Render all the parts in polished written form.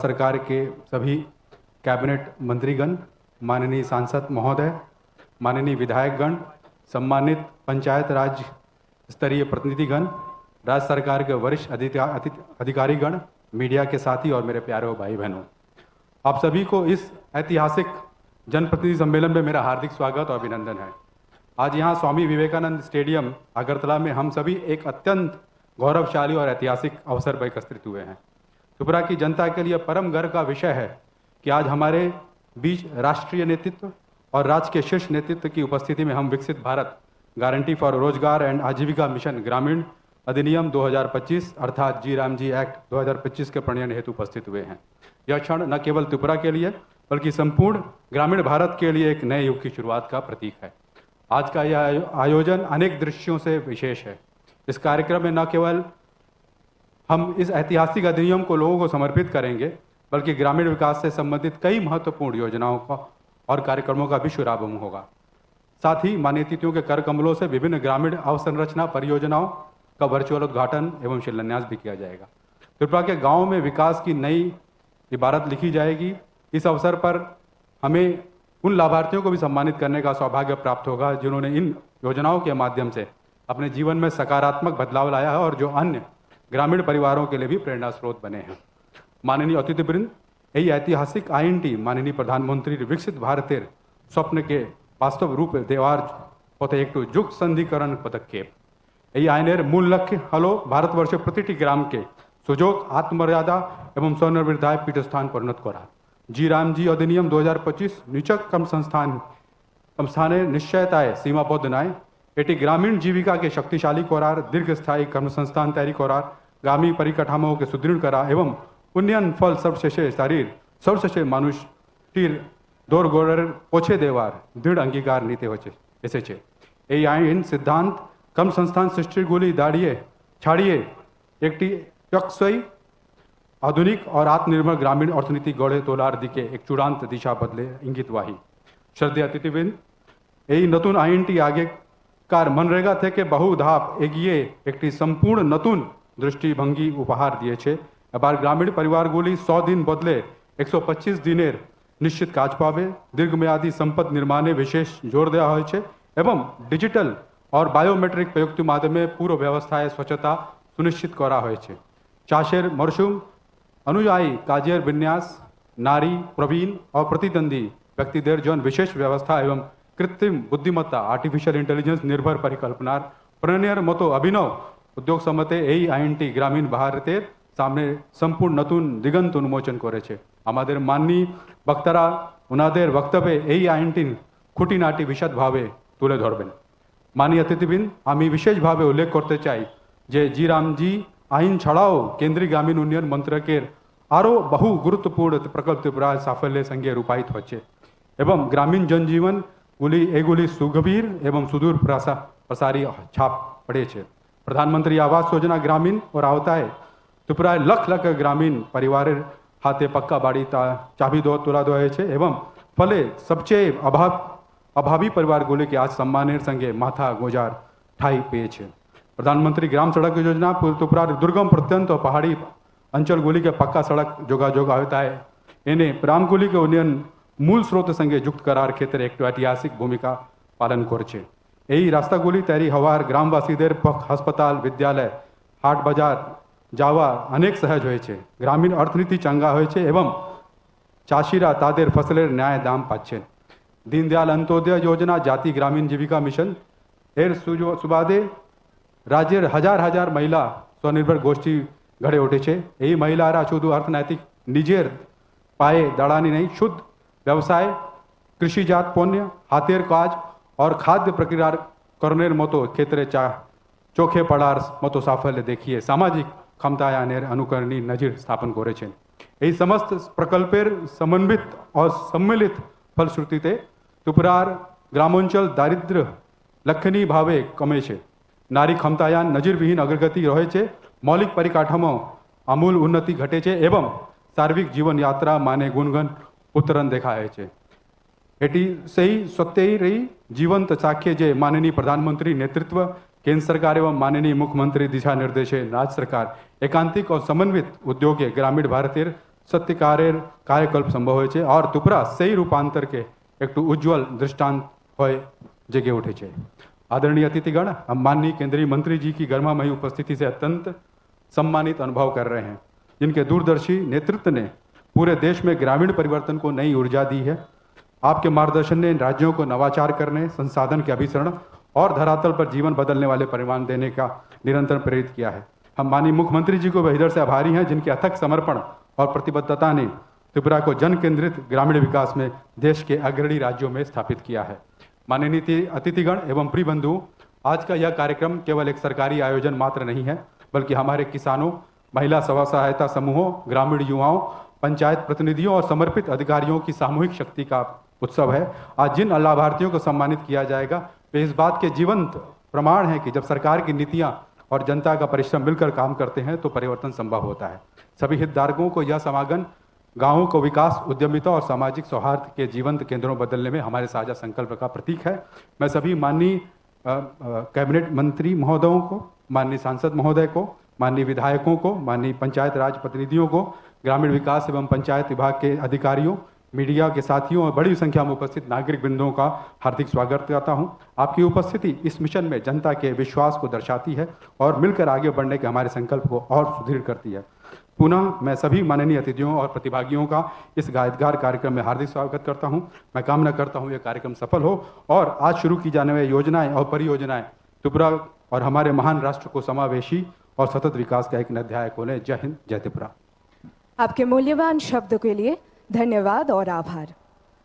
सरकार के सभी कैबिनेट मंत्रीगण, माननीय सांसद महोदय, माननीय विधायकगण, सम्मानित पंचायत राज स्तरीय प्रतिनिधिगण, राज्य सरकार के वरिष्ठ अधिकारीगण, मीडिया के साथी और मेरे प्यारे भाई बहनों, आप सभी को इस ऐतिहासिक जनप्रतिनिधि सम्मेलन में मेरा हार्दिक स्वागत और अभिनंदन है। आज यहाँ स्वामी विवेकानंद स्टेडियम अगरतला में हम सभी एक अत्यंत गौरवशाली और ऐतिहासिक अवसर पर एकत्रित हुए हैं। त्रिपुरा की जनता के लिए परम गर्व का विषय है कि आज हमारे बीच राष्ट्रीय नेतृत्व और राज्य के शीर्ष नेतृत्व की उपस्थिति में हम विकसित भारत गारंटी फॉर रोजगार एंड आजीविका मिशन ग्रामीण अधिनियम 2025 अर्थात जी राम जी एक्ट 2025 के प्रणयन हेतु उपस्थित हुए हैं। यह क्षण न केवल त्रिपुरा के लिए बल्कि संपूर्ण ग्रामीण भारत के लिए एक नए युग की शुरुआत का प्रतीक है। आज का यह आयोजन अनेक दृष्टियों से विशेष है। इस कार्यक्रम में न केवल हम इस ऐतिहासिक अधिनियम को लोगों को समर्पित करेंगे बल्कि ग्रामीण विकास से संबंधित कई महत्वपूर्ण योजनाओं का और कार्यक्रमों का भी शुभारंभ होगा। साथ ही माननीय अतिथियों के कर कमलों से विभिन्न ग्रामीण अवसंरचना परियोजनाओं का वर्चुअल उद्घाटन एवं शिलान्यास भी किया जाएगा। त्रिपुरा के गाँव में विकास की नई इबारत लिखी जाएगी। इस अवसर पर हमें उन लाभार्थियों को भी सम्मानित करने का सौभाग्य प्राप्त होगा जिन्होंने इन योजनाओं के माध्यम से अपने जीवन में सकारात्मक बदलाव लाया है और जो अन्य ग्रामीण परिवारों के लिए भी प्रेरणा स्रोत बने हैं। माननीय अतिथिवृंद, यही ऐतिहासिक आईएनटी माननीय प्रधानमंत्री विकसित भारतेर स्वप्न के वास्तव रूप देवार पथे एक जुग संधिकरण पदक्षेप यही आईनेर मूल लक्ष्य हलो भारतवर्ष प्रतिटी ग्राम के सुजोग आत्ममर्यादा एवं स्वनिर्भरताय पीठस्थान परिणत करा। जी राम जी अधिनियम 2025 निचक कम संस्थाने निश्चयताय सीमाबद्ध नाय एटी ग्रामीण जीविका के शक्तिशाली करार दीर्घस्थायी कर्म संस्थान तैयारी करार गामी परिकाठामों के सुदृढ़ करा एवं उन्नयन फल सर्वशेषे शरीर सर्वशेषे मानुष टीर दौर गोड़र पोछे देवार दृढ़ अंगीकार नीते होचे ऐसे छे ए आईन सिद्धांत कम संस्थान सृष्टि गोली दाड़िए छाड़िए एक यक्षय आधुनिक और आत्मनिर्भर ग्रामीण अर्थनीति गढ़े तोलार दिके एक चूड़ांत दिशा बदले इंगित वाही। श्रद्धेय अतिथिवृंद, यही नतून आईएनटी आगे कार मनरेगा थे के बहु धाप एगिए एक संपूर्ण नतून दृष्टिभंगी उपहार दिए छे। एबार ग्रामीण परिवारगुली 100 दिन बदले 125 दिनेर निश्चित काज पावे दीर्घमेयादी संपद निर्माणे विशेष जोर देवा होय छे एवं डिजिटल और बायोमेट्रिक प्रयुक्ति माध्यमे पूर्व व्यवस्थाए स्वच्छता सुनिश्चित करा होय छे। चाशेर मरशुम अनुयायी काजेर विन्यास नारी प्रवीण और प्रतिद्वंदी व्यक्तिदेर जन विशेष व्यवस्था एवं कृत्रिम बुद्धिमत्ता आर्टिफिशियल इंटेलिजेंस निर्भर परिकल्पनार प्रणयर मतो अभिनव उद्योग सम्मते यही आईएनटी ग्रामीण भारतेर सामने संपूर्ण नतून दिगंत उन्मोचन करेছে। आमादेर माननीय बक्तारा उनादेर वक्तव्ये यही आईएनटी खुঁটিনাটি विशद भावे तुले धरबेन। माननीय अतिथिबृंद, आमी विशेष भावे उल्लेख करते चाই जे जी राम जी आईन छाड़ाओ केंद्रीय ग्रामीण उन्नयन मंत्रालयेर आरो बहु गुरुत्वपूर्ण प्रकल्प त्रिपुरा साफल्य संगे रूपायित होच्छे एवं ग्रामीण जनजीवन गुली एगुली सुगभीर एवं सुदूर प्रसारी छाप पड़े छे। प्रधानमंत्री आवास योजना ग्रामीण और आवताए त्रिपुरा लख लख ग्रामीण परिवार हाथे पक्का बाड़ी चाबी दो तुला दो छे एवं फले सबचे अभावी परिवार गुली के आज सम्मानेर संगे माथा गोजार ठाई पे छे। प्रधानमंत्री ग्राम सड़क योजना त्रिपुरा दुर्गम प्रत्यंत और पहाड़ी अंचल गुली के पक्का सड़क जोगाजोग आवताए एने रामगुली के उन्नयन मूल स्रोत संगे युक्त करार क्षेत्र एक ऐतिहासिक भूमिका पालन करछे। यही रास्तागुली तैयारी हवार ग्रामवासीदेर अस्पताल विद्यालय हाट बाजार जावा अनेक सहज होय छे। ग्रामीण अर्थनीति चंगा होय छे एवं चाषीरा तादेर फसलेर न्याय दाम पाच्छे। दीनदयाल अंत्योदय योजना जाति ग्रामीण जीविका मिशन एर सुबादे राज्य हजार हजार महिला स्वनिर्भर गोष्ठी गढ़े उठे छे। यही महिलारा शुद्ध अर्थनैतिक निजेर पाए दाड़ानी नहीं शुद्ध व्यवसाय कृषिजात पण्य हाथेर काज और खाद्य प्रक्रिया करनेर मतो क्षेत्रे चोखे पड़ार मतो साफल्य देखिए सामाजिक क्षमतायानेर अनुकरणी नजीर स्थापन करे छे। यही समस्त प्रकल्पेर समन्वित और सम्मिलित फलश्रुतिते त्रिपुरार ग्रामांचल दारिद्र्य लक्षणीय भावे कमे छे। नारी क्षमतायान नजीरविहीन अग्रगति रहे छे। मौलिक परिकाठामों आमूल उन्नति घटे छे एवं सार्विक जीवन यात्रा माने गुणगन उतरण देखाय छे। एटी सही सत्य रही जीवंत साक्ष्य जे माननीय प्रधानमंत्री नेतृत्व केंद्र सरकार एवं माननीय मुख्यमंत्री दिशा निर्देशे राज्य सरकार एकांतिक और समन्वित उद्योगे ग्रामीण भारतेर सत्य कायकल्प संभव होय छे और तुपरा सही रूपांतर के एक उज्ज्वल दृष्टांत होय जगे उठे छे। आदरणीय अतिथिगण, हम माननीय केंद्रीय मंत्री जी की गर्मामयी उपस्थिति से अत्यंत सम्मानित अनुभव कर रहे हैं, जिनके दूरदर्शी नेतृत्व ने पूरे देश में ग्रामीण परिवर्तन को नई ऊर्जा दी है। आपके मार्गदर्शन ने इन राज्यों को नवाचार करने, संसाधन के अभिसरण और धरातल पर जीवन बदलने वाले परिणाम देने का निरंतर प्रेरित किया है। हम माननीय मुख्यमंत्री जी को हृदय से आभारी हैं, जिनके अथक समर्पण और प्रतिबद्धता ने त्रिपुरा को जन केंद्रित ग्रामीण विकास में देश के अग्रणी राज्यों में स्थापित किया है। माननीय अतिथिगण एवं प्रिय बंधु, आज का यह कार्यक्रम केवल एक सरकारी आयोजन मात्र नहीं है, बल्कि हमारे किसानों, महिला स्व सहायता समूहों, ग्रामीण युवाओं, पंचायत प्रतिनिधियों और समर्पित अधिकारियों की सामूहिक शक्ति का उत्सव है। आज जिन लाभार्थियों को सम्मानित किया जाएगा वे इस बात के जीवंत प्रमाण है कि जब सरकार की नीतियां और जनता का परिश्रम मिलकर काम करते हैं तो परिवर्तन संभव होता है। सभी हितधारकों को यह समागम गांवों को विकास, उद्यमिता और सामाजिक सौहार्द के जीवंत केंद्रों बदलने में हमारे साझा संकल्प का प्रतीक है। मैं सभी माननीय कैबिनेट मंत्री महोदयों को, माननीय सांसद महोदय को, माननीय विधायकों को, माननीय पंचायत राज प्रतिनिधियों को, ग्रामीण विकास एवं पंचायत विभाग के अधिकारियों, मीडिया के साथियों और बड़ी संख्या में उपस्थित नागरिक बिंदुओं का हार्दिक स्वागत करता हूं। आपकी उपस्थिति इस मिशन में जनता के विश्वास को दर्शाती है और मिलकर आगे बढ़ने के हमारे संकल्प को और सुदृढ़ करती है। पुनः मैं सभी माननीय अतिथियों और प्रतिभागियों का इस यादगार कार्यक्रम में हार्दिक स्वागत करता हूं। मैं कामना करता हूं यह कार्यक्रम सफल हो और आज शुरू की जाने वाली योजनाएं और परियोजनाएं त्रिपुरा और हमारे महान राष्ट्र को समावेशी और सतत विकास का एक अध्याय खोले। जय हिंद, जय त्रिपुरा। आपके मूल्यवान शब्दों के लिए धन्यवाद और आभार।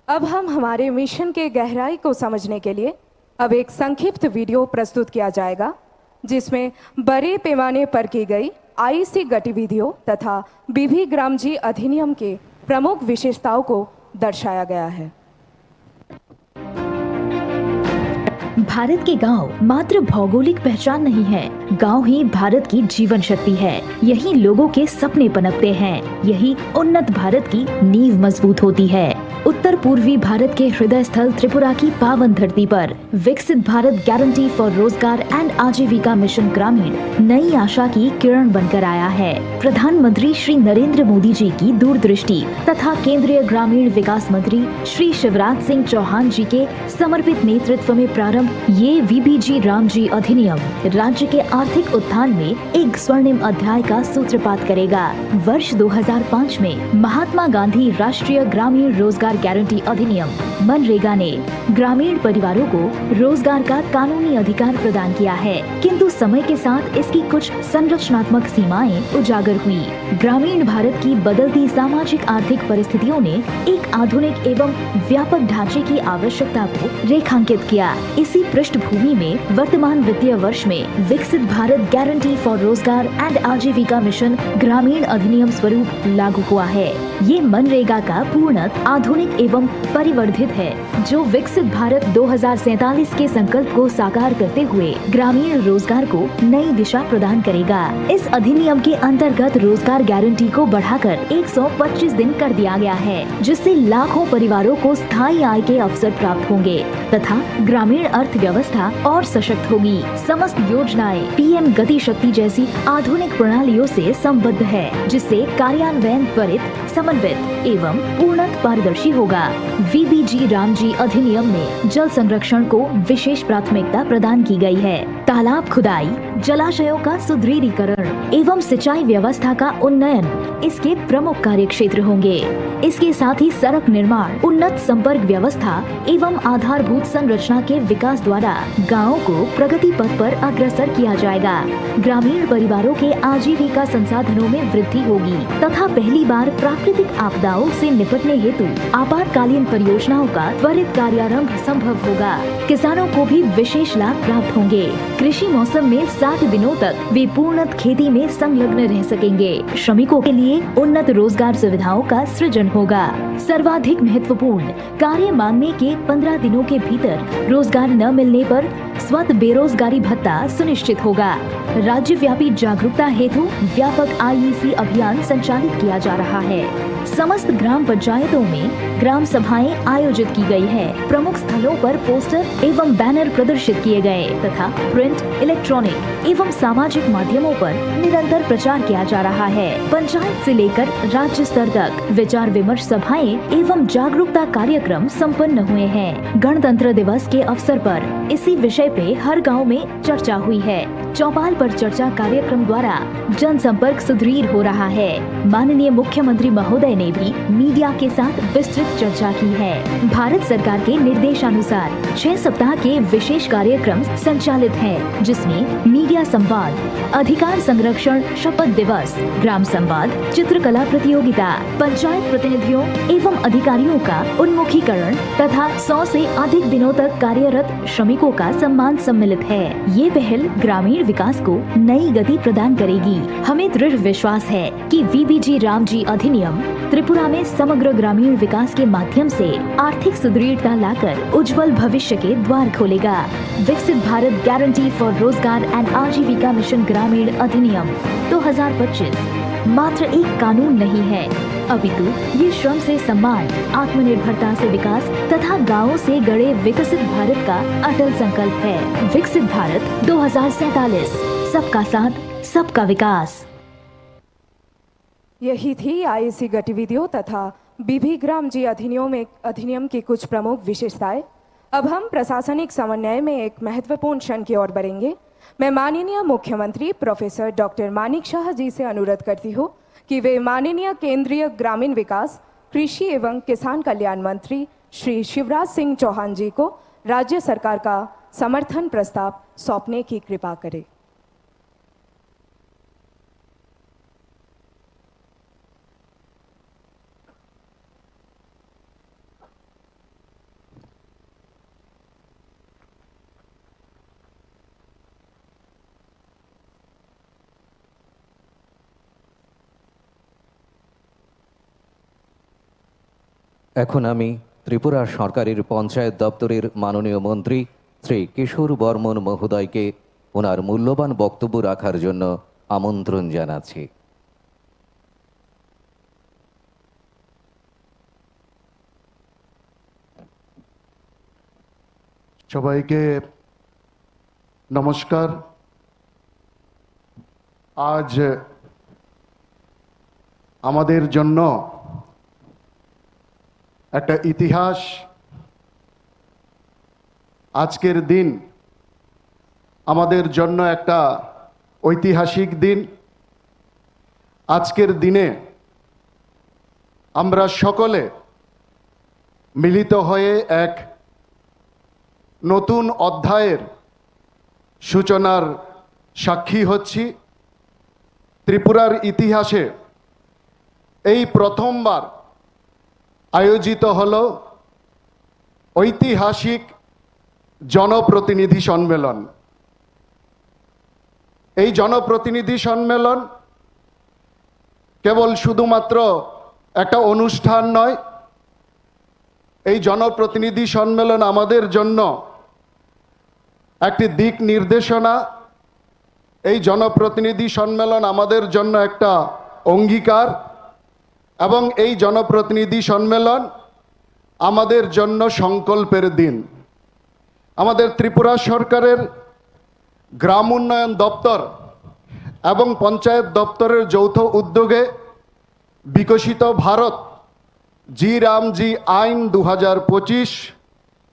अब हम हमारे मिशन के गहराई को समझने के लिए अब एक संक्षिप्त वीडियो प्रस्तुत किया जाएगा, जिसमें बड़े पैमाने पर की गई आईसी गतिविधियों तथा बीबी ग्राम जी अधिनियम के प्रमुख विशेषताओं को दर्शाया गया है। भारत के गांव मात्र भौगोलिक पहचान नहीं है, गांव ही भारत की जीवन शक्ति है। यही लोगों के सपने पनपते हैं, यही उन्नत भारत की नींव मजबूत होती है। उत्तर पूर्वी भारत के हृदय स्थल त्रिपुरा की पावन धरती पर विकसित भारत गारंटी फॉर रोजगार एंड आजीविका मिशन ग्रामीण नई आशा की किरण बनकर आया है। प्रधानमंत्री श्री नरेंद्र मोदी जी की दूरदृष्टि तथा केंद्रीय ग्रामीण विकास मंत्री श्री शिवराज सिंह चौहान जी के समर्पित नेतृत्व में प्रारंभ ये वीबीजी रामजी अधिनियम राज्य के आर्थिक उत्थान में एक स्वर्णिम अध्याय का सूत्रपात करेगा। वर्ष 2005 में महात्मा गांधी राष्ट्रीय ग्रामीण रोजगार गारंटी अधिनियम मनरेगा ने ग्रामीण परिवारों को रोजगार का कानूनी अधिकार प्रदान किया है, किंतु समय के साथ इसकी कुछ संरचनात्मक सीमाएं उजागर हुई। ग्रामीण भारत की बदलती सामाजिक आर्थिक परिस्थितियों ने एक आधुनिक एवं व्यापक ढांचे की आवश्यकता को रेखांकित किया। इसी पृष्ठभूमि में वर्तमान वित्तीय वर्ष में विकसित भारत गारंटी फॉर रोजगार एंड आजीविका मिशन ग्रामीण अधिनियम स्वरूप लागू हुआ है। ये मनरेगा का पूर्णत आधुनिक एवं परिवर्धित है, जो विकसित भारत 2047 के संकल्प को साकार करते हुए ग्रामीण रोजगार को नई दिशा प्रदान करेगा। इस अधिनियम के अंतर्गत रोजगार गारंटी को बढ़ाकर 125 दिन कर दिया गया है, जिससे लाखों परिवारों को स्थायी आय के अवसर प्राप्त होंगे तथा ग्रामीण अर्थव्यवस्था और सशक्त होगी। समस्त योजनाएं पीएम गति शक्ति जैसी आधुनिक प्रणालियों से संबद्ध है, जिससे कार्यान्वयन त्वरित, समन्वित एवं पूर्णत पारदर्शी होगा। वीबीजी रामजी अधिनियम में जल संरक्षण को विशेष प्राथमिकता प्रदान की गई है। तालाब खुदाई, जलाशयों का सुदृढ़ीकरण एवं सिंचाई व्यवस्था का उन्नयन इसके प्रमुख कार्य क्षेत्र होंगे। इसके साथ ही सड़क निर्माण, उन्नत संपर्क व्यवस्था एवं आधारभूत संरचना के विकास द्वारा गाँव को प्रगति पथ पर अग्रसर किया जाएगा। ग्रामीण परिवारों के आजीविका संसाधनों में वृद्धि होगी तथा पहली बार प्राकृतिक आपदाओं से निपटने हेतु आपातकालीन परियोजनाओं का त्वरित कार्यारंभ संभव होगा। किसानों को भी विशेष लाभ प्राप्त होंगे। कृषि मौसम में 60 दिनों तक वे पूर्णत खेती में संलग्न रह सकेंगे। श्रमिकों के लिए उन्नत रोजगार सुविधाओं का सृजन होगा। सर्वाधिक महत्वपूर्ण, कार्य मांगने के 15 दिनों के भीतर रोजगार न मिलने पर स्वत बेरोजगारी भत्ता सुनिश्चित होगा। राज्यव्यापी जागरूकता हेतु व्यापक IEC अभियान संचालित किया जा रहा है। समस्त ग्राम पंचायतों में ग्राम सभाएं आयोजित की गई है। प्रमुख स्थलों पर पोस्टर एवं बैनर प्रदर्शित किए गए तथा प्रिंट, इलेक्ट्रॉनिक एवं सामाजिक माध्यमों पर निरंतर प्रचार किया जा रहा है। पंचायत से लेकर राज्य स्तर तक विचार विमर्श सभाएं एवं जागरूकता कार्यक्रम संपन्न हुए हैं। गणतंत्र दिवस के अवसर पर इसी विषय पे हर गांव में चर्चा हुई है। चौपाल पर चर्चा कार्यक्रम द्वारा जनसंपर्क सुदृढ़ हो रहा है। माननीय मुख्यमंत्री महोदय ने भी मीडिया के साथ विस्तृत चर्चा की है। भारत सरकार के निर्देशानुसार 6 सप्ताह के विशेष कार्यक्रम संचालित हैं, जिसमें मीडिया संवाद, अधिकार संरक्षण शपथ दिवस, ग्राम संवाद, चित्रकला प्रतियोगिता, पंचायत प्रतिनिधियों एवं अधिकारियों का उन्मुखीकरण तथा 100 से अधिक दिनों तक कार्यरत श्रमिकों का सम्मान सम्मिलित है। ये पहल ग्रामीण विकास को नई गति प्रदान करेगी। हमें दृढ़ विश्वास है कि VBG रामजी अधिनियम त्रिपुरा में समग्र ग्रामीण विकास के माध्यम से आर्थिक सुदृढ़ता लाकर उज्जवल भविष्य के द्वार खोलेगा। विकसित भारत गारंटी फॉर रोजगार एंड आजीविका मिशन ग्रामीण अधिनियम 2025 मात्र एक कानून नहीं है, अपितु ये श्रम से सम्मान, आत्मनिर्भरता से विकास तथा गांवों से गढ़े विकसित भारत का अटल संकल्प है। विकसित भारत 2047, सबका साथ, सबका विकास। यही थी IEC गतिविधियों तथा BB ग्राम जी अधिनियम की कुछ प्रमुख विशेषताएं। अब हम प्रशासनिक समन्वय में एक महत्वपूर्ण क्षण की ओर बढ़ेंगे। मैं माननीय मुख्यमंत्री प्रोफेसर डॉक्टर मानिक शाह जी से अनुरोध करती हूँ कि वे माननीय केंद्रीय ग्रामीण विकास, कृषि एवं किसान कल्याण मंत्री श्री शिवराज सिंह चौहान जी को राज्य सरकार का समर्थन प्रस्ताव सौंपने की कृपा करें। এখন আমি ত্রিপুরা সরকারের পঞ্চায়েত দপ্তরের মাননীয় মন্ত্রী শ্রী কিশোর বর্মন মহোদয়কে ওনার মূল্যবান বক্তব্য রাখার জন্য আমন্ত্রণ জানাচ্ছি। সবাইকে নমস্কার। আজ আমাদের জন্য একটা ইতিহাস, আজকের দিন আমাদের জন্য একটা ঐতিহাসিক দিন। আজকের দিনে আমরা সকলে মিলিত হয়ে এক নতুন অধ্যায়ের সূচনার সাক্ষী হচ্ছি। ত্রিপুরার ইতিহাসে এই প্রথমবার আয়োজিত হলো ঐতিহাসিক জনপ্রতিনিধি সম্মেলন। এই জনপ্রতিনিধি সম্মেলন কেবল শুধুমাত্র একটা অনুষ্ঠান নয়, এই জনপ্রতিনিধি সম্মেলন আমাদের জন্য একটি দিক নির্দেশনা। এই জনপ্রতিনিধি সম্মেলন আমাদের জন্য একটা অঙ্গীকার এবং এই জনপ্রতিনিধি সম্মেলন আমাদের জন্য সংকল্পের দিন। আমাদের ত্রিপুরা সরকারের গ্রাম উন্নয়ন দপ্তর এবং পঞ্চায়েত দপ্তরের যৌথ উদ্যোগে বিকশিত ভারত জি রামজি আইন 2025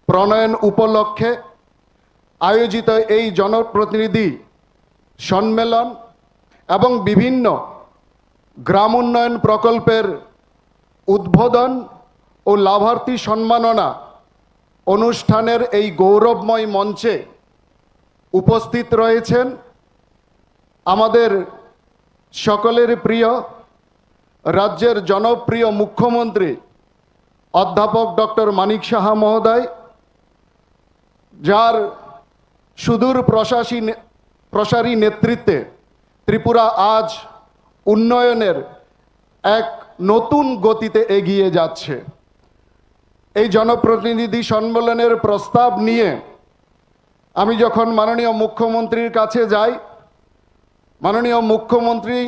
প্রণয়ন উপলক্ষে আয়োজিত এই জনপ্রতিনিধি সম্মেলন এবং বিভিন্ন গ্রাম উন্নয়ন প্রকল্পের উদ্বোধন ও লাভার্থী সম্মাননা অনুষ্ঠানের এই গৌরবময় মঞ্চে উপস্থিত রয়েছেন আমাদের সকলের প্রিয় রাজ্যের জনপ্রিয় মুখ্যমন্ত্রী অধ্যাপক ডক্টর মানিক সাহা মহোদয়, যার সুদূর প্রসারী নেতৃত্বে ত্রিপুরা আজ উন্নয়নের এক নতুন গতিতে এগিয়ে যাচ্ছে। এই জনপ্রতিনিধি সম্মেলনের প্রস্তাব নিয়ে আমি যখন মাননীয় মুখ্যমন্ত্রীর কাছে যাই, মাননীয় মুখ্যমন্ত্রী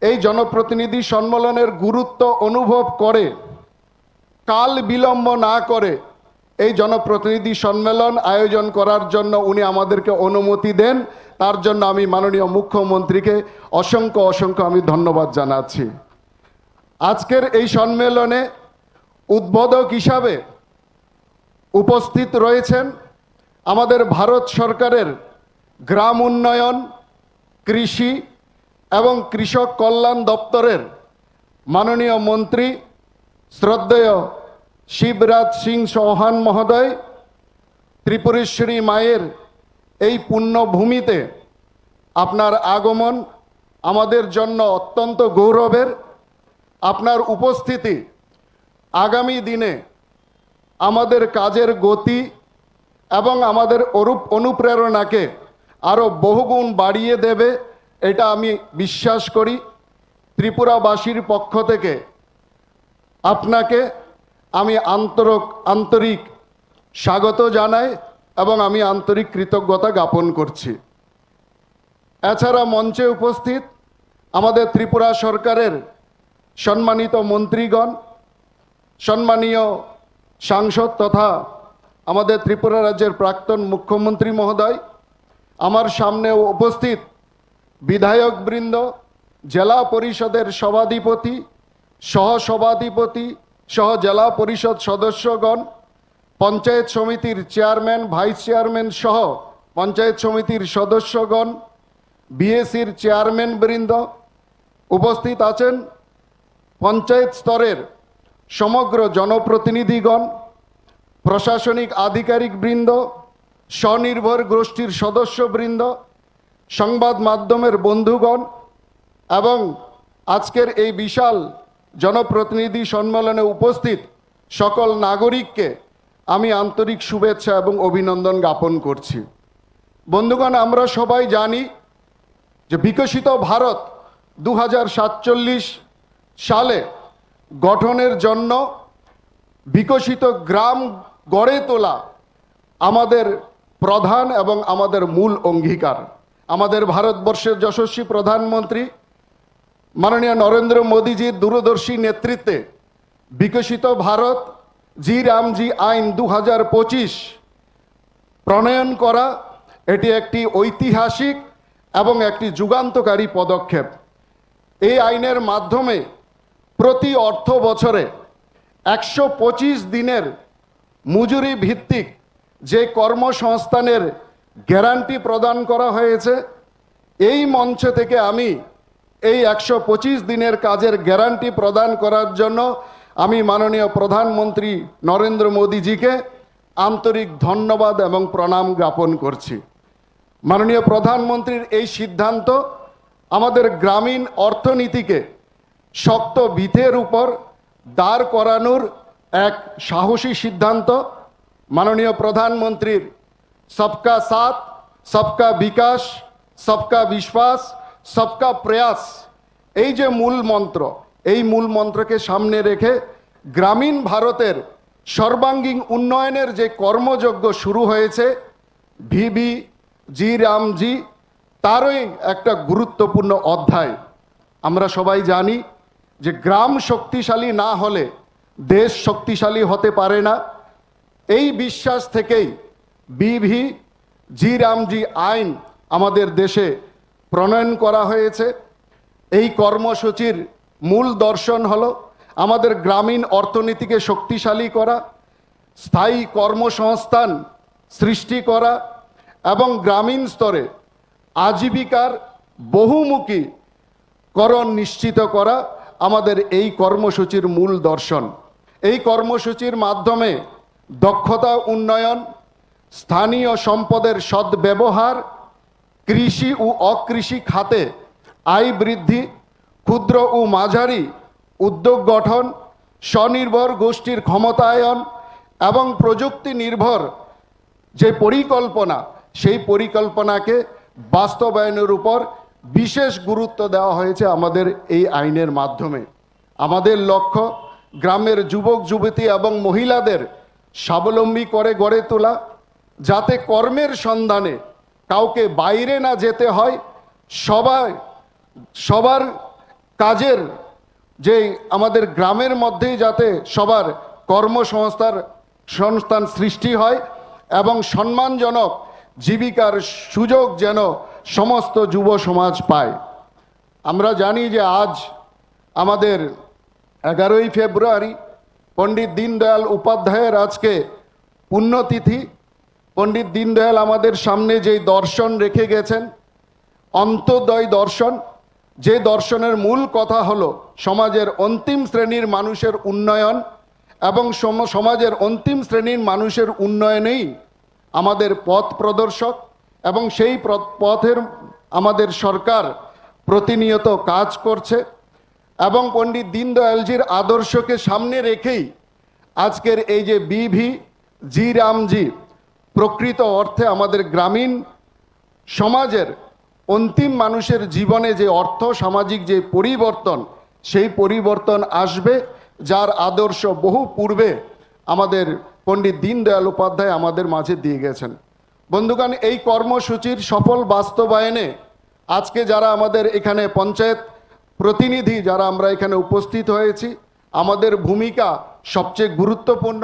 এই জনপ্রতিনিধি সম্মেলনের গুরুত্ব অনুভব করে কাল বিলম্ব না করে এই জনপ্রতিনিধি সম্মেলন আয়োজন করার জন্য উনি আমাদেরকে অনুমতি দেন। তার জন্য আমি মাননীয় মুখ্যমন্ত্রীকে অসংখ্য অসংখ্য আমি ধন্যবাদ জানাচ্ছি। আজকের এই সম্মেলনে উদ্বোধক হিসাবে উপস্থিত রয়েছেন আমাদের ভারত সরকারের গ্রাম উন্নয়ন, কৃষি এবং কৃষক কল্যাণ দপ্তরের মাননীয় মন্ত্রী শ্রদ্ধেয় শিবরাজ সিং চৌহান মহোদয়। ত্রিপুরেশ্বরী মায়ের এই পুণ্যভূমিতে আপনার আগমন আমাদের জন্য অত্যন্ত গৌরবের। আপনার উপস্থিতি আগামী দিনে আমাদের কাজের গতি এবং আমাদের অনুপ্রেরণাকে আরও বহুগুণ বাড়িয়ে দেবে, এটা আমি বিশ্বাস করি। ত্রিপুরাবাসীর পক্ষ থেকে আপনাকে আমি আন্তরিক স্বাগত জানাই এবং আমি আন্তরিক কৃতজ্ঞতা জ্ঞাপন করছি। এছাড়া মঞ্চে উপস্থিত আমাদের ত্রিপুরা সরকারের সম্মানিত মন্ত্রীগণ, সম্মানীয় সাংসদ তথা আমাদের ত্রিপুরা রাজ্যের প্রাক্তন মুখ্যমন্ত্রী মহোদয়, আমার সামনে উপস্থিত বিধায়কবৃন্দ, জেলা পরিষদের সভাধিপতি, সহসভাধিপতি সহ জেলা পরিষদ সদস্যগণ, পঞ্চায়েত সমিতির চেয়ারম্যান, ভাইস চেয়ারম্যান সহ পঞ্চায়েত সমিতির সদস্যগণ, বিএসির চেয়ারম্যান বৃন্দ, উপস্থিত আছেন পঞ্চায়েত স্তরের সমগ্র জনপ্রতিনিধিগণ, প্রশাসনিক আধিকারিক বৃন্দ, স্বনির্ভর গোষ্ঠীর সদস্যবৃন্দ, সংবাদ মাধ্যমের বন্ধুগণ এবং আজকের এই বিশাল জনপ্রতিনিধি সম্মেলনে উপস্থিত সকল নাগরিককে আমি আন্তরিক শুভেচ্ছা এবং অভিনন্দন জ্ঞাপন করছি। বন্ধুগণ, আমরা সবাই জানি যে বিকশিত ভারত 2047 সালে গঠনের জন্য বিকশিত গ্রাম গড়ে তোলা আমাদের প্রধান এবং আমাদের মূল অঙ্গীকার। আমাদের ভারতবর্ষের যশস্বী প্রধানমন্ত্রী মাননীয় নরেন্দ্র মোদীজির দূরদর্শী নেতৃত্বে বিকশিত ভারত জি রামজি আইন 2025 প্রণয়ন করা, এটি একটি ঐতিহাসিক এবং একটি যুগান্তকারী পদক্ষেপ। এই আইনের মাধ্যমে প্রতি অর্থ বছরে 125 দিনের মজুরি ভিত্তিক যে কর্মসংস্থানের গ্যারান্টি প্রদান করা হয়েছে, এই মঞ্চ থেকে আমি এই 125 দিনের কাজের গ্যারান্টি প্রদান করার জন্য আমি মাননীয় প্রধানমন্ত্রী নরেন্দ্র মোদীজিকে আন্তরিক ধন্যবাদ এবং প্রণাম জ্ঞাপন করছি। মাননীয় প্রধানমন্ত্রীর এই সিদ্ধান্ত আমাদের গ্রামীণ অর্থনীতিকে শক্ত ভিতের উপর দাঁড় করানোর এক সাহসী সিদ্ধান্ত। মাননীয় প্রধানমন্ত্রীর সবকা সাথ, সবকা বিকাশ, সবকা বিশ্বাস, সবকা প্রয়াস, এই যে মূল মন্ত্র, এই মূল মন্ত্রকে সামনে রেখে গ্রামীণ ভারতের সর্বাঙ্গীন উন্নয়নের যে কর্মযজ্ঞ শুরু হয়েছে ভিবি জি রামজি, তারই একটা গুরুত্বপূর্ণ অধ্যায়। আমরা সবাই জানি যে গ্রাম শক্তিশালী না হলে দেশ শক্তিশালী হতে পারে না। এই বিশ্বাস থেকেই বিভি জি রামজি আইন আমাদের দেশে প্রণয়ন করা হয়েছে। এই কর্মসূচির মূল দর্শন হলো আমাদের গ্রামীণ অর্থনীতিকে শক্তিশালী করা, স্থায়ী কর্মসংস্থান সৃষ্টি করা এবং গ্রামীণ স্তরে আজীবিকার বহুমুখী করণ নিশ্চিত করা আমাদের এই কর্মসূচির মূল দর্শন। এই কর্মসূচির মাধ্যমে দক্ষতা উন্নয়ন, স্থানীয় সম্পদের সদ্ব্যবহার, কৃষি ও অকৃষি খাতে আয় বৃদ্ধি, ক্ষুদ্র ও মাঝারি উদ্যোগ গঠন, স্বনির্ভর গোষ্ঠীর ক্ষমতায়ন এবং প্রযুক্তি নির্ভর যে পরিকল্পনা, সেই পরিকল্পনাকে বাস্তবায়নের উপর বিশেষ গুরুত্ব দেওয়া হয়েছে আমাদের এই আইনের মাধ্যমে। আমাদের লক্ষ্য গ্রামের যুবক যুবতী এবং মহিলাদের স্বাবলম্বী করে গড়ে তোলা, যাতে কর্মের সন্ধানে কাউকে বাইরে না যেতে হয়, সবার কাজের যে আমাদের গ্রামের মধ্যেই যাতে সবার কর্মসংস্থান সৃষ্টি হয় এবং সম্মানজনক জীবিকার সুযোগ যেন সমস্ত যুব সমাজ পায়। আমরা জানি যে আজ আমাদের 11ই ফেব্রুয়ারি পণ্ডিত দীনদয়াল উপাধ্যায়ের আজকে পুণ্যতিথি। পণ্ডিত দীনদয়াল আমাদের সামনে যেই দর্শন রেখে গেছেন, অন্তোদয় দর্শন, যে দর্শনের মূল কথা হলো সমাজের অন্তিম শ্রেণীর মানুষের উন্নয়ন এবং সমাজের অন্তিম শ্রেণীর মানুষের উন্নয়নেই আমাদের পথ প্রদর্শক এবং সেই পথের আমাদের সরকার প্রতিনিয়ত কাজ করছে এবং পণ্ডিত দীনদয়ালজির আদর্শকে সামনে রেখেই আজকের এই যে জি রামজি প্রকৃত অর্থে আমাদের গ্রামীণ সমাজের অন্তিম মানুষের জীবনে যে অর্থ সামাজিক যে পরিবর্তন, সেই পরিবর্তন আসবে, যার আদর্শ বহু পূর্বে আমাদের পণ্ডিত দীনদয়াল উপাধ্যায় আমাদের মাঝে দিয়ে গেছেন। বন্ধুগণ, এই কর্মসূচির সফল বাস্তবায়নে আজকে যারা আমাদের এখানে পঞ্চায়েত প্রতিনিধি যারা আমরা এখানে উপস্থিত হয়েছি, আমাদের ভূমিকা সবচেয়ে গুরুত্বপূর্ণ।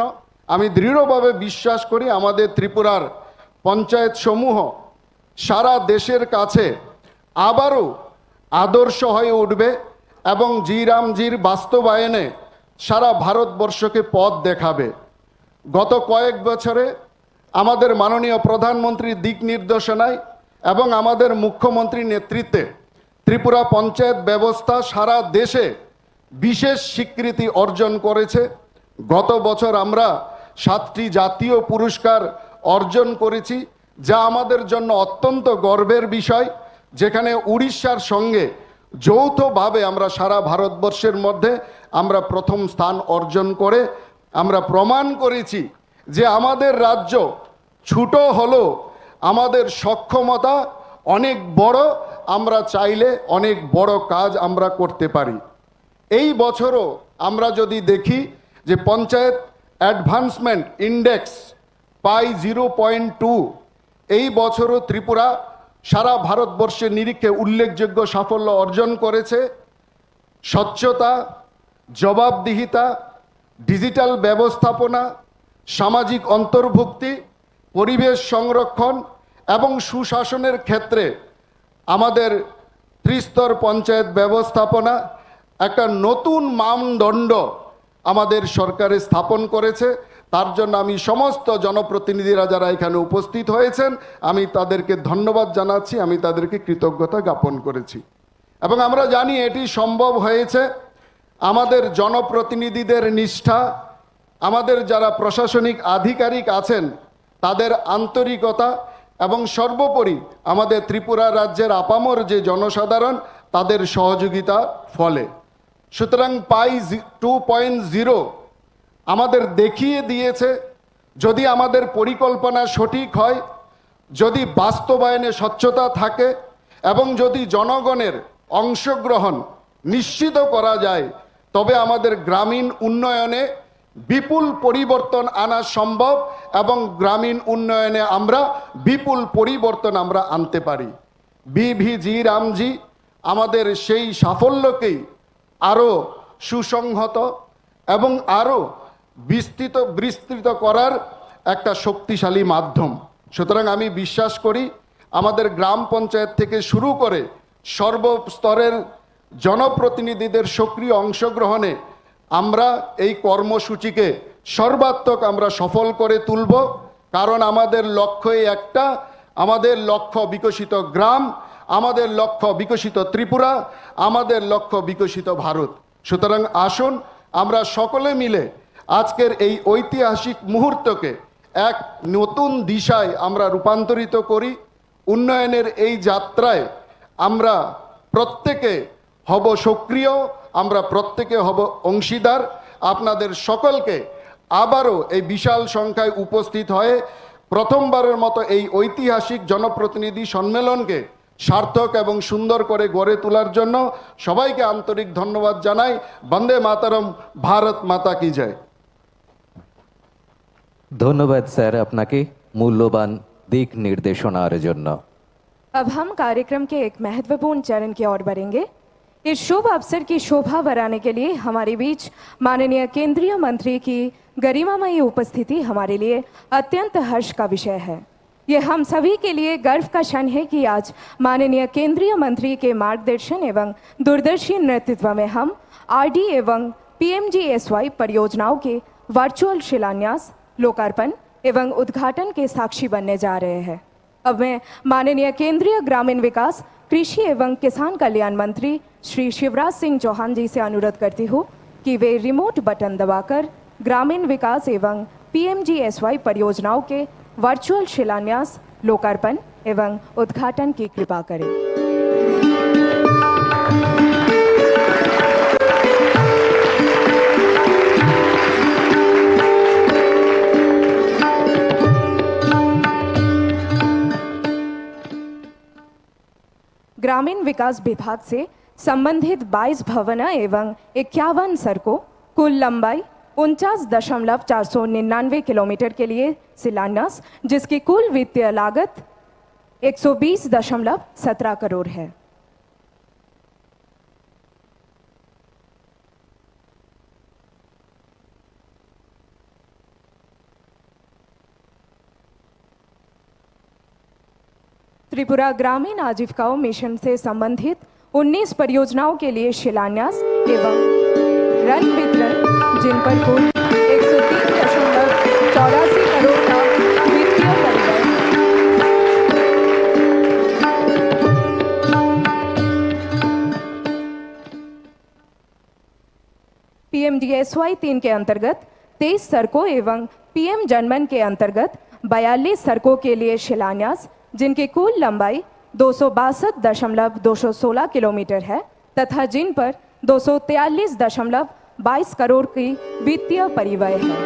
আমি দৃঢ়ভাবে বিশ্বাস করি আমাদের ত্রিপুরার পঞ্চায়েত সমূহ সারা দেশের কাছে আবারও আদর্শ হয়ে উঠবে এবং জি রামজির বাস্তবায়নে সারা ভারতবর্ষকে পথ দেখাবে। গত কয়েক বছরে আমাদের মাননীয় প্রধানমন্ত্রীর দিক নির্দেশনায় এবং আমাদের মুখ্যমন্ত্রীর নেতৃত্বে ত্রিপুরা পঞ্চায়েত ব্যবস্থা সারা দেশে বিশেষ স্বীকৃতি অর্জন করেছে। গত বছর আমরা 7টি জাতীয় পুরস্কার অর্জন করেছি, যা আমাদের জন্য অত্যন্ত গর্বের বিষয়, যেখানে উড়িষ্যার সঙ্গে যৌথভাবে আমরা সারা ভারতবর্ষের মধ্যে আমরা প্রথম স্থান অর্জন করে আমরা প্রমাণ করেছি যে আমাদের রাজ্য ছোট হলেও আমাদের সক্ষমতা অনেক বড়, আমরা চাইলে অনেক বড় কাজ আমরা করতে পারি। এই বছরও আমরা যদি দেখি যে পঞ্চায়েত অ্যাডভান্সমেন্ট ইন্ডেক্স পাই 0.2, এই বছরও ত্রিপুরা সারা ভারতবর্ষের নিরিখে উল্লেখযোগ্য সাফল্য অর্জন করেছে। স্বচ্ছতা, জবাবদিহিতা, ডিজিটাল ব্যবস্থাপনা, সামাজিক অন্তর্ভুক্তি, পরিবেশ সংরক্ষণ এবং সুশাসনের ক্ষেত্রে আমাদের ত্রিস্তর পঞ্চায়েত ব্যবস্থাপনা একটা নতুন মানদণ্ড আমাদের সরকারে স্থাপন করেছে। তার জন্য আমি সমস্ত জনপ্রতিনিধিরা যারা এখানে উপস্থিত হয়েছেন আমি তাদেরকে ধন্যবাদ জানাচ্ছি, আমি তাদেরকে কৃতজ্ঞতা জ্ঞাপন করেছি। এবং আমরা জানি এটি সম্ভব হয়েছে আমাদের জনপ্রতিনিধিদের নিষ্ঠা, আমাদের যারা প্রশাসনিক আধিকারিক আছেন তাদের আন্তরিকতা এবং সর্বোপরি আমাদের ত্রিপুরা রাজ্যের আপামর যে জনসাধারণ তাদের সহযোগিতা ফলে। সুতরাং পাই 2.0 আমাদের দেখিয়ে দিয়েছে যদি আমাদের পরিকল্পনা সঠিক হয়, যদি বাস্তবায়নে স্বচ্ছতা থাকে এবং যদি জনগণের অংশগ্রহণ নিশ্চিত করা যায়, তবে আমাদের গ্রামীণ উন্নয়নে বিপুল পরিবর্তন আনা সম্ভব এবং গ্রামীণ উন্নয়নে আমরা বিপুল পরিবর্তন আমরা আনতে পারি। জি রামজি আমাদের সেই সাফল্যকেই আরও সুসংহত এবং আরও বিস্তৃত করার একটা শক্তিশালী মাধ্যম। সুতরাং আমি বিশ্বাস করি আমাদের গ্রাম পঞ্চায়েত থেকে শুরু করে সর্বস্তরের জনপ্রতিনিধিদের সক্রিয় অংশগ্রহণে আমরা এই কর্মসূচিকে সর্বাত্মক আমরা সফল করে তুলব। কারণ আমাদের লক্ষ্যই একটা, আমাদের লক্ষ্য বিকশিত গ্রাম, আমাদের লক্ষ্য বিকশিত ত্রিপুরা, আমাদের লক্ষ্য বিকশিত ভারত। সুতরাং আসুন আমরা সকলে মিলে আজকের এই ঐতিহাসিক মুহূর্তকে এক নতুন দিশায় আমরা রূপান্তরিত করি। উন্নয়নের এই যাত্রায় আমরা প্রত্যেকে হব সক্রিয়, আমরা প্রত্যেকে হব অংশীদার। আপনাদের সকলকে আবারও এই বিশাল সংখ্যায় উপস্থিত হয়ে প্রথমবারের মতো এই ঐতিহাসিক জনপ্রতিনিধি সম্মেলনকে সার্থক এবং সুন্দর করে গড়ে তোলার জন্য সবাইকে আন্তরিক ধন্যবাদ জানাই। বন্দে মাতরম, ভারত মাতা কি জয়। ধন্যবাদ স্যার আপনাকে। মূল্যবান দিক নির্দেশনার জন্য। अब हम कार्यक्रम के एक महत्वपूर्ण चरण की ओर बढ़ेंगे। इस शुभ अवसर की शोभा बढ़ाने के लिए हमारे बीच माननीय केंद्रीय मंत्री की गरिमामयी उपस्थिति हमारे लिए अत्यंत हर्ष का विषय है। ये हम सभी के लिए गर्व का क्षण है कि आज माननीय केंद्रीय मंत्री के मार्गदर्शन एवं दूरदर्शी नेतृत्व में हम आरडी एवं पीएमजीएसवाई परियोजनाओं के वर्चुअल शिलान्यास, लोकार्पण एवं उद्घाटन के साक्षी बनने जा रहे हैं। अब मैं माननीय केंद्रीय ग्रामीण विकास, कृषि एवं किसान कल्याण मंत्री श्री शिवराज सिंह चौहान जी से अनुरोध करती हूँ कि वे रिमोट बटन दबाकर ग्रामीण विकास एवं पीएमजीएसवाई परियोजनाओं के वर्चुअल शिलान्यास, लोकार्पण एवं उद्घाटन की कृपा करें। ग्रामीण विकास विभाग से संबंधित 22 भवन एवं 51 सड़कों कुल लंबाई 49.499 किलोमीटर के लिए शिलान्यास, जिसकी कुल वित्तीय लागत 120.17 करोड़ है। त्रिपुरा ग्रामीण आजीविकाओं मिशन से संबंधित 19 परियोजनाओं के लिए शिलान्यास एवं ऋण वितरण, जिन पर कुल 103.84 करोड़ का वित्तीय परिव्यय है। पीएमजीएसवाई 3 के अंतर्गत 23 सड़कों एवं पीएम जनमन के अंतर्गत 42 सड़कों के लिए शिलान्यास, जिनकी कुल लंबाई 262.216 किलोमीटर है तथा जिन पर 243.22 करोड़ की वित्तीय परिव्यय है।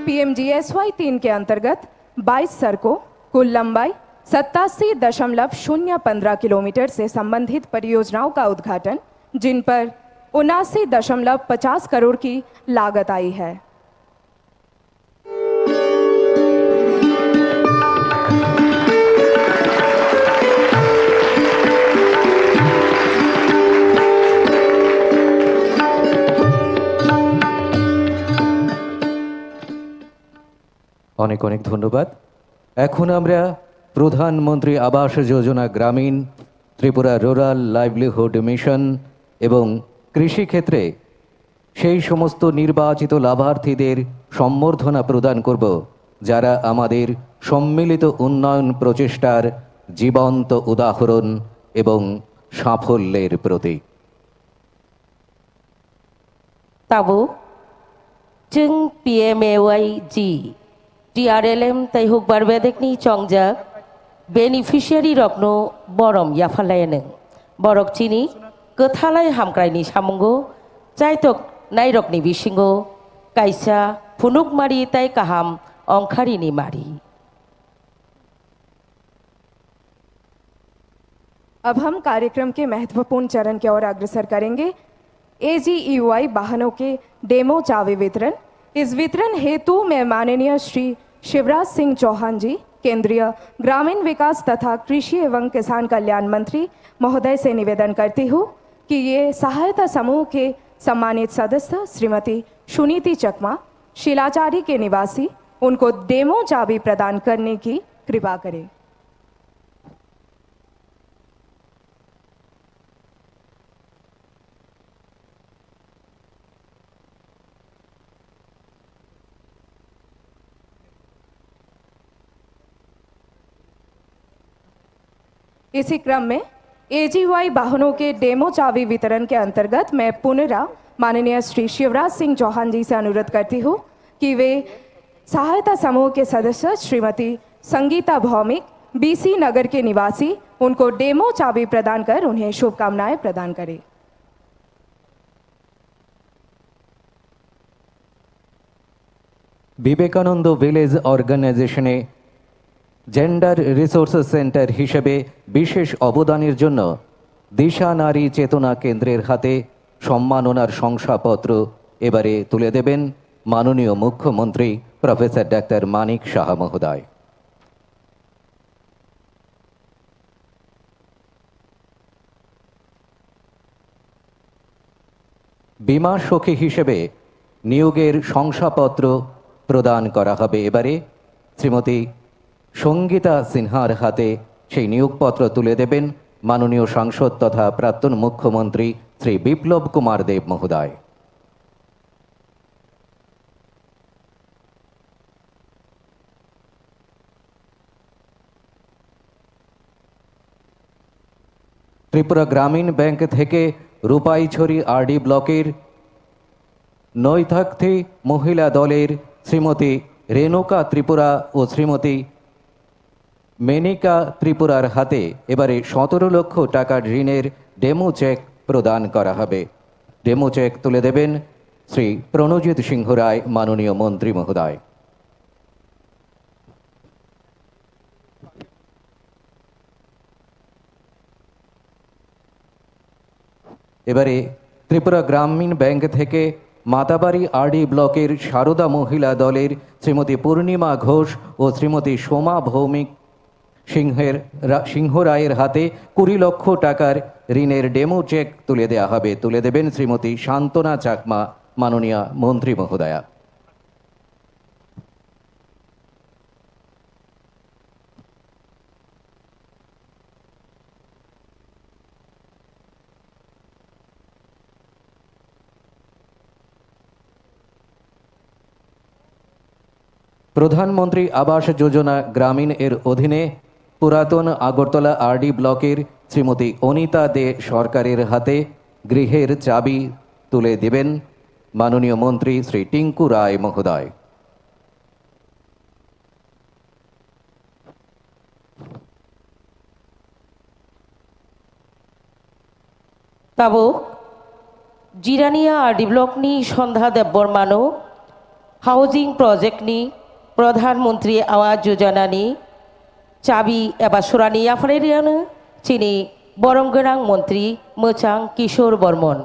पीएमजीएसवाई 3 के अंतर्गत 22 सड़कों, कुल लंबाई 87.015 किलोमीटर से संबंधित परियोजनाओं का उद्घाटन, जिन पर 79.50 करोड़ की लागत आई है। অনেক অনেক ধন্যবাদ। এখন আমরা প্রধানমন্ত্রী আবাস যোজনা গ্রামীণ, ত্রিপুরা রুরাল লাইভলিহুড মিশন এবং কৃষিক্ষেত্রে সেই সমস্ত নির্বাচিত লাভার্থীদের সম্বর্ধনা প্রদান করব যারা আমাদের সম্মিলিত উন্নয়ন প্রচেষ্টার জীবন্ত উদাহরণ এবং সাফল্যের প্রতীক। Tabu Jung PMAYG TRLM Taihuk Barbedekni Chongjak Beneficiary Rokno Borom Yafalayane Borok Chini Kethalai Hamkraini Samungo Chaitok Nairokni Bishingo Kaisa Punuk Mari Tai Kaham Ongkarini Mari। अब हम कार्यक्रम के महत्वपूर्ण चरण की ओर अग्रसर करेंगे। AGEY वाहनों के डेमो चावी वितरण। इस वितरण हेतु मैं माननीय श्री शिवराज सिंह चौहान जी, केंद्रीय ग्रामीण विकास तथा कृषि एवं किसान कल्याण मंत्री महोदय से निवेदन करती हूँ कि ये सहायता समूह के सम्मानित सदस्य श्रीमती सुनीति चकमा, शिलाचारी के निवासी, उनको डेमो चाबी प्रदान करने की कृपा करें। इसी क्रम में AGY वाहनों के डेमो चाबी वितरण के अंतर्गत मैं पुनः माननीय श्री शिवराज सिंह चौहान जी से अनुरोध करती हूँ कि वे सहायता समूह के सदस्य श्रीमती संगीता भौमिक, BC नगर के निवासी, उनको डेमो चाबी प्रदान कर उन्हें शुभकामनाएं प्रदान करें। বিবেকানন্দ ভিলেজ অর্গানাইজেশনে জেন্ডার রিসোর্সেস সেন্টার হিসেবে বিশেষ অবদানের জন্য দিশা নারী চেতনা কেন্দ্রের হাতে সম্মাননার শংসাপত্র এবারে তুলে দেবেন মাননীয় মুখ্যমন্ত্রী প্রফেসর ডাক্তার মানিক সাহা মহোদয়। বীমা সখী হিসেবে নিয়োগের শংসাপত্র প্রদান করা হবে এবারে। শ্রীমতী সঙ্গীতা সিনহার হাতে সেই নিয়োগপত্র তুলে দেবেন মাননীয় সাংসদ তথা প্রাক্তন মুখ্যমন্ত্রী শ্রী বিপ্লব কুমার দেব মহোদয়। ত্রিপুরা গ্রামীণ ব্যাংক থেকে রূপাইছড়ি আরডি ব্লকের নৈথাক্তি মহিলা দলের শ্রীমতী রেণুকা ত্রিপুরা ও শ্রীমতী মেনিকা ত্রিপুরার হাতে এবারে 17 লক্ষ টাকার ঋণের ডেমো চেক প্রদান করা হবে। ডেমো চেক তুলে দেবেন শ্রী প্রণজিৎ সিংহ রায় মাননীয় মন্ত্রী মহোদয়। এবারে ত্রিপুরা গ্রামীণ ব্যাংক থেকে মাতাবাড়ি আরডি ব্লকের সারদা মহিলা দলের শ্রীমতী পূর্ণিমা ঘোষ ও শ্রীমতী সোমা ভৌমিক সিংহ রায়ের হাতে 20 লক্ষ টাকার ঋণের ডেমো চেক তুলে দেওয়া হবে। তুলে দেবেন শ্রীমতী শান্তনা চাকমা মাননীয় মন্ত্রী মহোদয়া। প্রধানমন্ত্রী আবাস যোজনা গ্রামীণ এর অধীনে পুরাতন আগরতলা আরডি ব্লকের শ্রীমতী অনিতা দে সরকারের হাতে গৃহের চাবি তুলে দেবেন মাননীয় মন্ত্রী শ্রী টিঙ্কু রায় মহোদয়। તાબો જીરાનિયા આરડી બ્લોકની સન્ધા દેવબર્માનો હાઉસિંગ પ્રોજેક્ટની પ્રધાનમંત્રી આવાસ યોજનાની ચાબી એબા સુરાની આફરેરિયાનો ચીની বরংগোনাং মন্ত্রী মোচাং কিশোর বর্মন।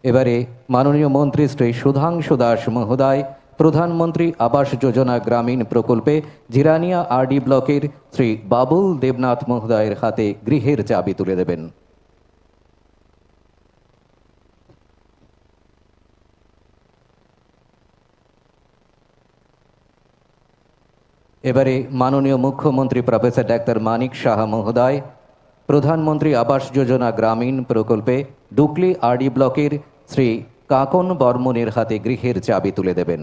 এবারে মাননীয় মন্ত্রী শ্রী সুধাংশু দাস মহোদয় প্রধানমন্ত্রী আবাস যোজনা গ্রামীণ প্রকল্পে জিরানিয়া আরডি ব্লকের শ্রী বাবুল দেবনাথ মহোদয়ের হাতে গৃহের চাবি তুলে দেবেন। এবারে মাননীয় মুখ্যমন্ত্রী প্রফেসর ডাক্তার মানিক সাহা মহোদয় প্রধানমন্ত্রী আবাস যোজনা গ্রামীণ প্রকল্পে ডুকলি আরডি ব্লকের শ্রী কাকন বর্মনের হাতে গৃহের চাবি তুলে দেবেন।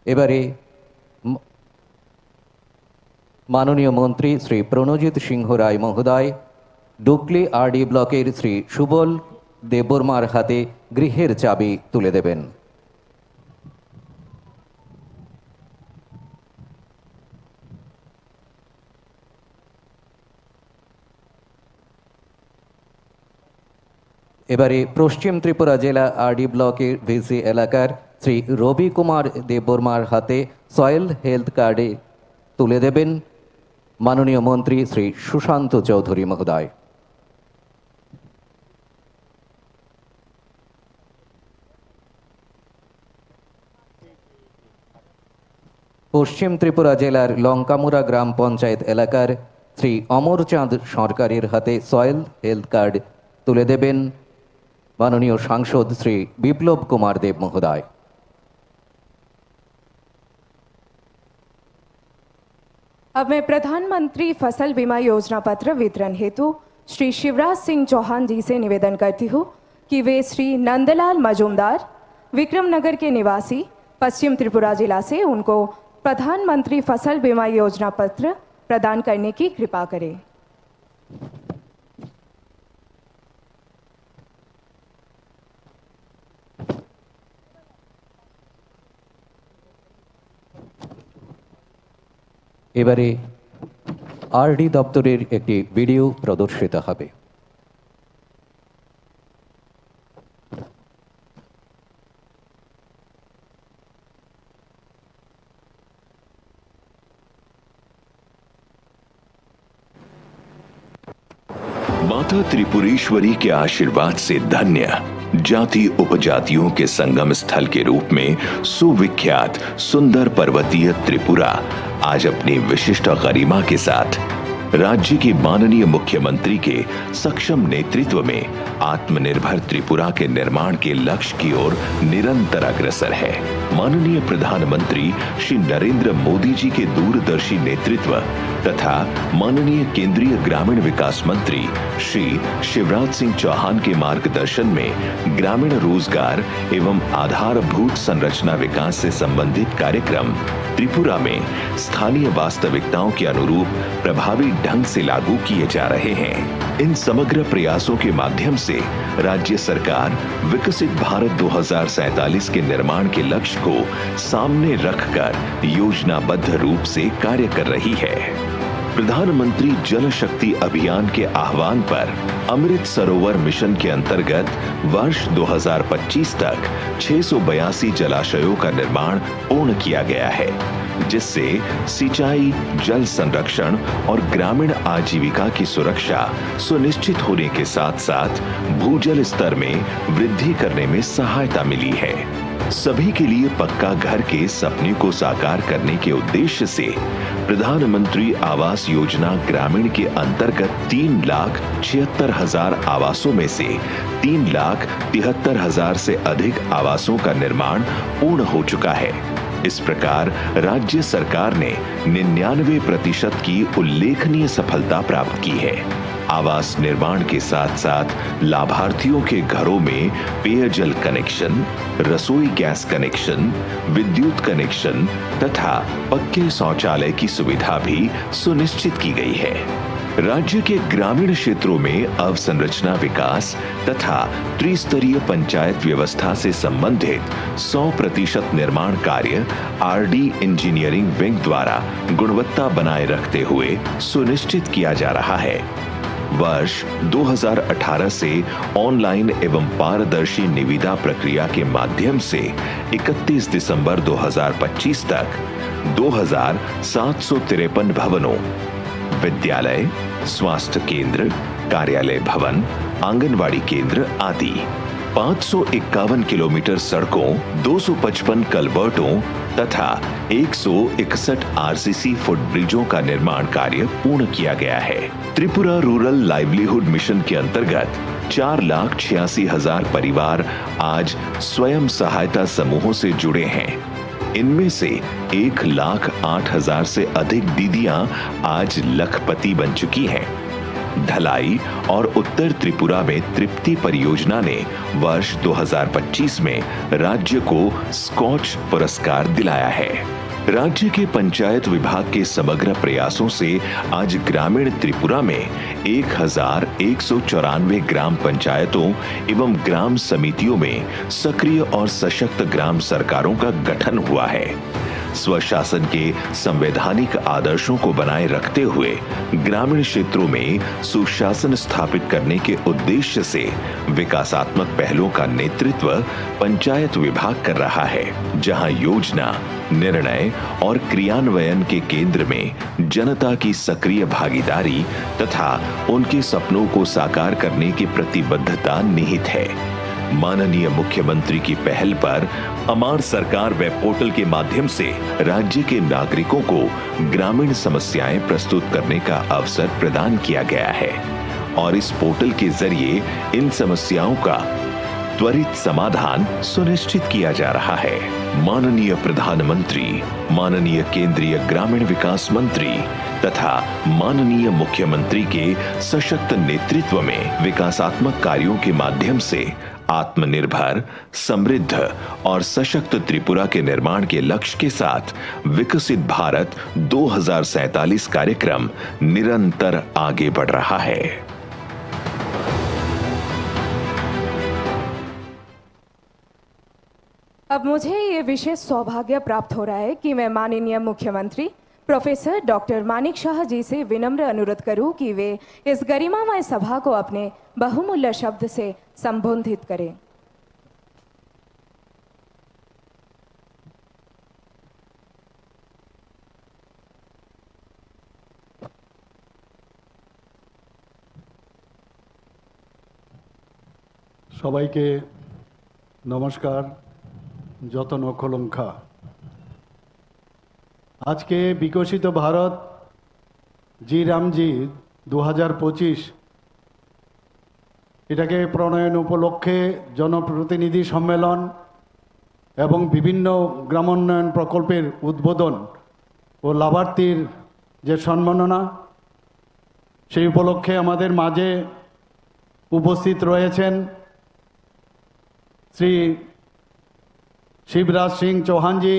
এবারে মাননীয় মন্ত্রী শ্রী প্রণজিৎ সিংহ রায় মহোদয় ডুকলি আরডি ব্লকের শ্রী সুবল দেববর্মার হাতে গৃহের চাবি তুলে দেবেন। এবারে পশ্চিম ত্রিপুরা জেলা আরডি ব্লকের ভিসি এলাকার শ্রী রবি কুমার দেববর্মার হাতে সয়েল হেলথ কার্ডে তুলে দেবেন মাননীয় মন্ত্রী শ্রী সুশান্ত চৌধুরী মহোদয়। পশ্চিম ত্রিপুরা জেলার লঙ্কামুড়া গ্রাম পঞ্চায়েত এলাকার শ্রী অমরচাঁদ সরকারের হাতে সয়েল হেলথ কার্ড তুলে দেবেন মাননীয় সাংসদ শ্রী বিপ্লব কুমার দেব মহোদয়। अब मैं प्रधानमंत्री फसल बीमा योजना पत्र वितरण हेतु श्री शिवराज सिंह चौहान जी से निवेदन करती हूँ कि वे श्री नंदलाल मजूमदार विक्रमनगर के निवासी पश्चिम त्रिपुरा जिला से उनको प्रधानमंत्री फसल बीमा योजना पत्र प्रदान करने की कृपा करें। এবারে আরডি দপ্তরের একটি ভিডিও প্রদর্শিত হবে। माता त्रिपुरेश्वरी के आशीर्वाद से धन्य जाति उपजातियों के संगम स्थल के रूप में सुविख्यात सुंदर पर्वतीय त्रिपुरा आज अपनी विशिष्ट गरिमा के साथ राज्य की माननीय मुख्यमंत्री के सक्षम नेतृत्व में आत्मनिर्भर त्रिपुरा के निर्माण के लक्ष्य की ओर निरंतर अग्रसर है। माननीय प्रधानमंत्री श्री नरेंद्र मोदी जी के दूरदर्शी नेतृत्व तथा माननीय केंद्रीय ग्रामीण विकास मंत्री श्री शिवराज सिंह चौहान के मार्गदर्शन में ग्रामीण रोजगार एवं आधारभूत संरचना विकास से संबंधित कार्यक्रम त्रिपुरा में स्थानीय वास्तविकताओं के अनुरूप प्रभावी ढंग से लागू किए जा रहे हैं। इन समग्र प्रयासों के माध्यम से राज्य सरकार विकसित भारत 2047 के निर्माण के लक्ष्य को सामने रखकर योजनाबद्ध रूप से कार्य कर रही है। प्रधानमंत्री जल शक्ति अभियान के आह्वान पर अमृत सरोवर मिशन के अंतर्गत वर्ष 2025 तक 682 जलाशयों का निर्माण पूर्ण किया गया है, जिससे सिंचाई, जल संरक्षण और ग्रामीण आजीविका की सुरक्षा सुनिश्चित होने के साथ साथ भूजल स्तर में वृद्धि करने में सहायता मिली है। सभी के लिए पक्का घर के सपने को साकार करने के उद्देश्य से प्रधानमंत्री आवास योजना ग्रामीण के अंतर्गत 3,76,000 आवासों में से 3,73,000 से अधिक आवासों का निर्माण पूर्ण हो चुका है। इस प्रकार राज्य सरकार ने 99% की उल्लेखनीय सफलता प्राप्त की है। आवास निर्माण के साथ साथ लाभार्थियों के घरों में पेयजल कनेक्शन, रसोई गैस कनेक्शन, विद्युत कनेक्शन तथा पक्के शौचालय की सुविधा भी सुनिश्चित की गई है। राज्य के ग्रामीण क्षेत्रों में अवसंरचना विकास तथा त्रिस्तरीय पंचायत व्यवस्था से संबंधित 100% निर्माण कार्य आरडी इंजीनियरिंग विंग द्वारा गुणवत्ता बनाए रखते हुए सुनिश्चित किया जा रहा है। वर्ष 2018 से ऑनलाइन एवं पारदर्शी निविदा प्रक्रिया के माध्यम से 31 दिसंबर 2025 तक 2,753 भवनों, विद्यालय, स्वास्थ्य केंद्र, कार्यालय भवन, आंगनवाड़ी केंद्र आदि 551 किलोमीटर सड़कों, 255 कलवर्टों तथा 161 आरसीसी फुटब्रिजों का निर्माण कार्य पूर्ण किया गया है। त्रिपुरा रूरल लाइवलीहुड मिशन के अंतर्गत 4,86,000 परिवार आज स्वयं सहायता समूहों से जुड़े हैं। इनमें से 1,08,000 से अधिक दीदियां आज लखपति बन चुकी हैं। ढलाई और उत्तर त्रिपुरा में तृप्ति परियोजना ने वर्ष 2025 में राज्य को स्कॉच पुरस्कार दिलाया है। राज्य के पंचायत विभाग के समग्र प्रयासों से आज ग्रामीण त्रिपुरा में 1,194 ग्राम पंचायतों एवं ग्राम समितियों में सक्रिय और सशक्त ग्राम सरकारों का गठन हुआ है। स्वशासन के संवैधानिक आदर्शों को बनाए रखते हुए ग्रामीण क्षेत्रों में सुशासन स्थापित करने के उद्देश्य से विकासात्मक पहलों का नेतृत्व पंचायत विभाग कर रहा है, जहां योजना, निर्णय और क्रियान्वयन के केंद्र में जनता की सक्रिय भागीदारी तथा उनके सपनों को साकार करने की प्रतिबद्धता निहित है। माननीय मुख्यमंत्री की पहल पर अमार सरकार वेब पोर्टल के माध्यम से राज्य के नागरिकों को ग्रामीण समस्याएं प्रस्तुत करने का अवसर प्रदान किया गया है और इस पोर्टल के जरिए इन समस्याओं का त्वरित समाधान सुनिश्चित किया जा रहा है। माननीय प्रधानमंत्री, माननीय केंद्रीय ग्रामीण विकास मंत्री तथा माननीय मुख्यमंत्री के सशक्त नेतृत्व में विकासात्मक कार्यों के माध्यम से आत्मनिर्भर, समृद्ध और सशक्त त्रिपुरा के निर्माण के लक्ष्य के साथ विकसित भारत 2047 कार्यक्रम निरंतर आगे बढ़ रहा है। अब मुझे ये विशेष सौभाग्य प्राप्त हो रहा है कि मैं माननीय मुख्यमंत्री प्रोफेसर डॉक्टर मानिक शाह जी से विनम्र अनुरोध करूं कि वे इस गरिमामय सभा को अपने बहुमूल्य शब्द से संबोधित करें। সবাইকে নমস্কার, যতন খোলঙ্খা। আজকে বিকশিত ভারত জি রামজি 2025 এটাকে প্রণয়ন উপলক্ষে জনপ্রতিনিধি সম্মেলন এবং বিভিন্ন গ্রামোন্নয়ন প্রকল্পের উদ্বোধন ও লাভার্থীর যে সম্মাননা, সেই উপলক্ষে আমাদের মাঝে উপস্থিত রয়েছেন শ্রী শিবরাজ সিং চৌহানজি,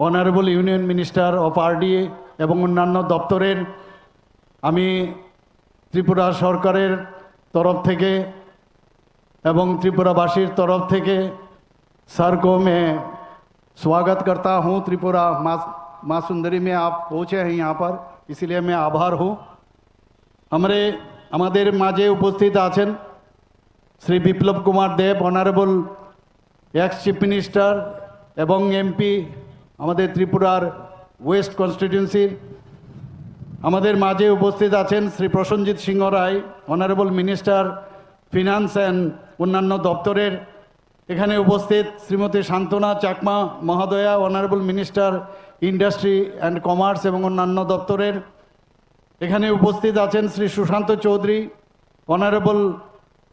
honourable union minister of RD এবং অন্যান্য দপ্তরের। আমি ত্রিপুরা সরকারের তরফ থেকে এবং ত্রিপুরাবাসীর তরফ থেকে सर को मैं स्वागत करता हूं। त्रिपुरा माँ सुंदरी में आप पहुँचे हैं यहाँ पर, इसलिए मैं आभार हूँ। আমাদের মাঝে উপস্থিত আছেন Shri Biplab Kumar Deb, honourable ex chief minister এবং এমপি আমাদের ত্রিপুরার ওয়েস্ট কনস্টিটিউয়েন্সির। আমাদের মাঝে উপস্থিত আছেন Shri Prasenjit Singha Roy, honourable minister finance and অন্যান্য দপ্তরের। এখানে উপস্থিত শ্রীমতী শান্তনা চাকমা মহোদয়া, honourable minister industry and commerce এবং অন্যান্য দপ্তরের। এখানে উপস্থিত আছেন Shri Sushanta Chowdhury, honourable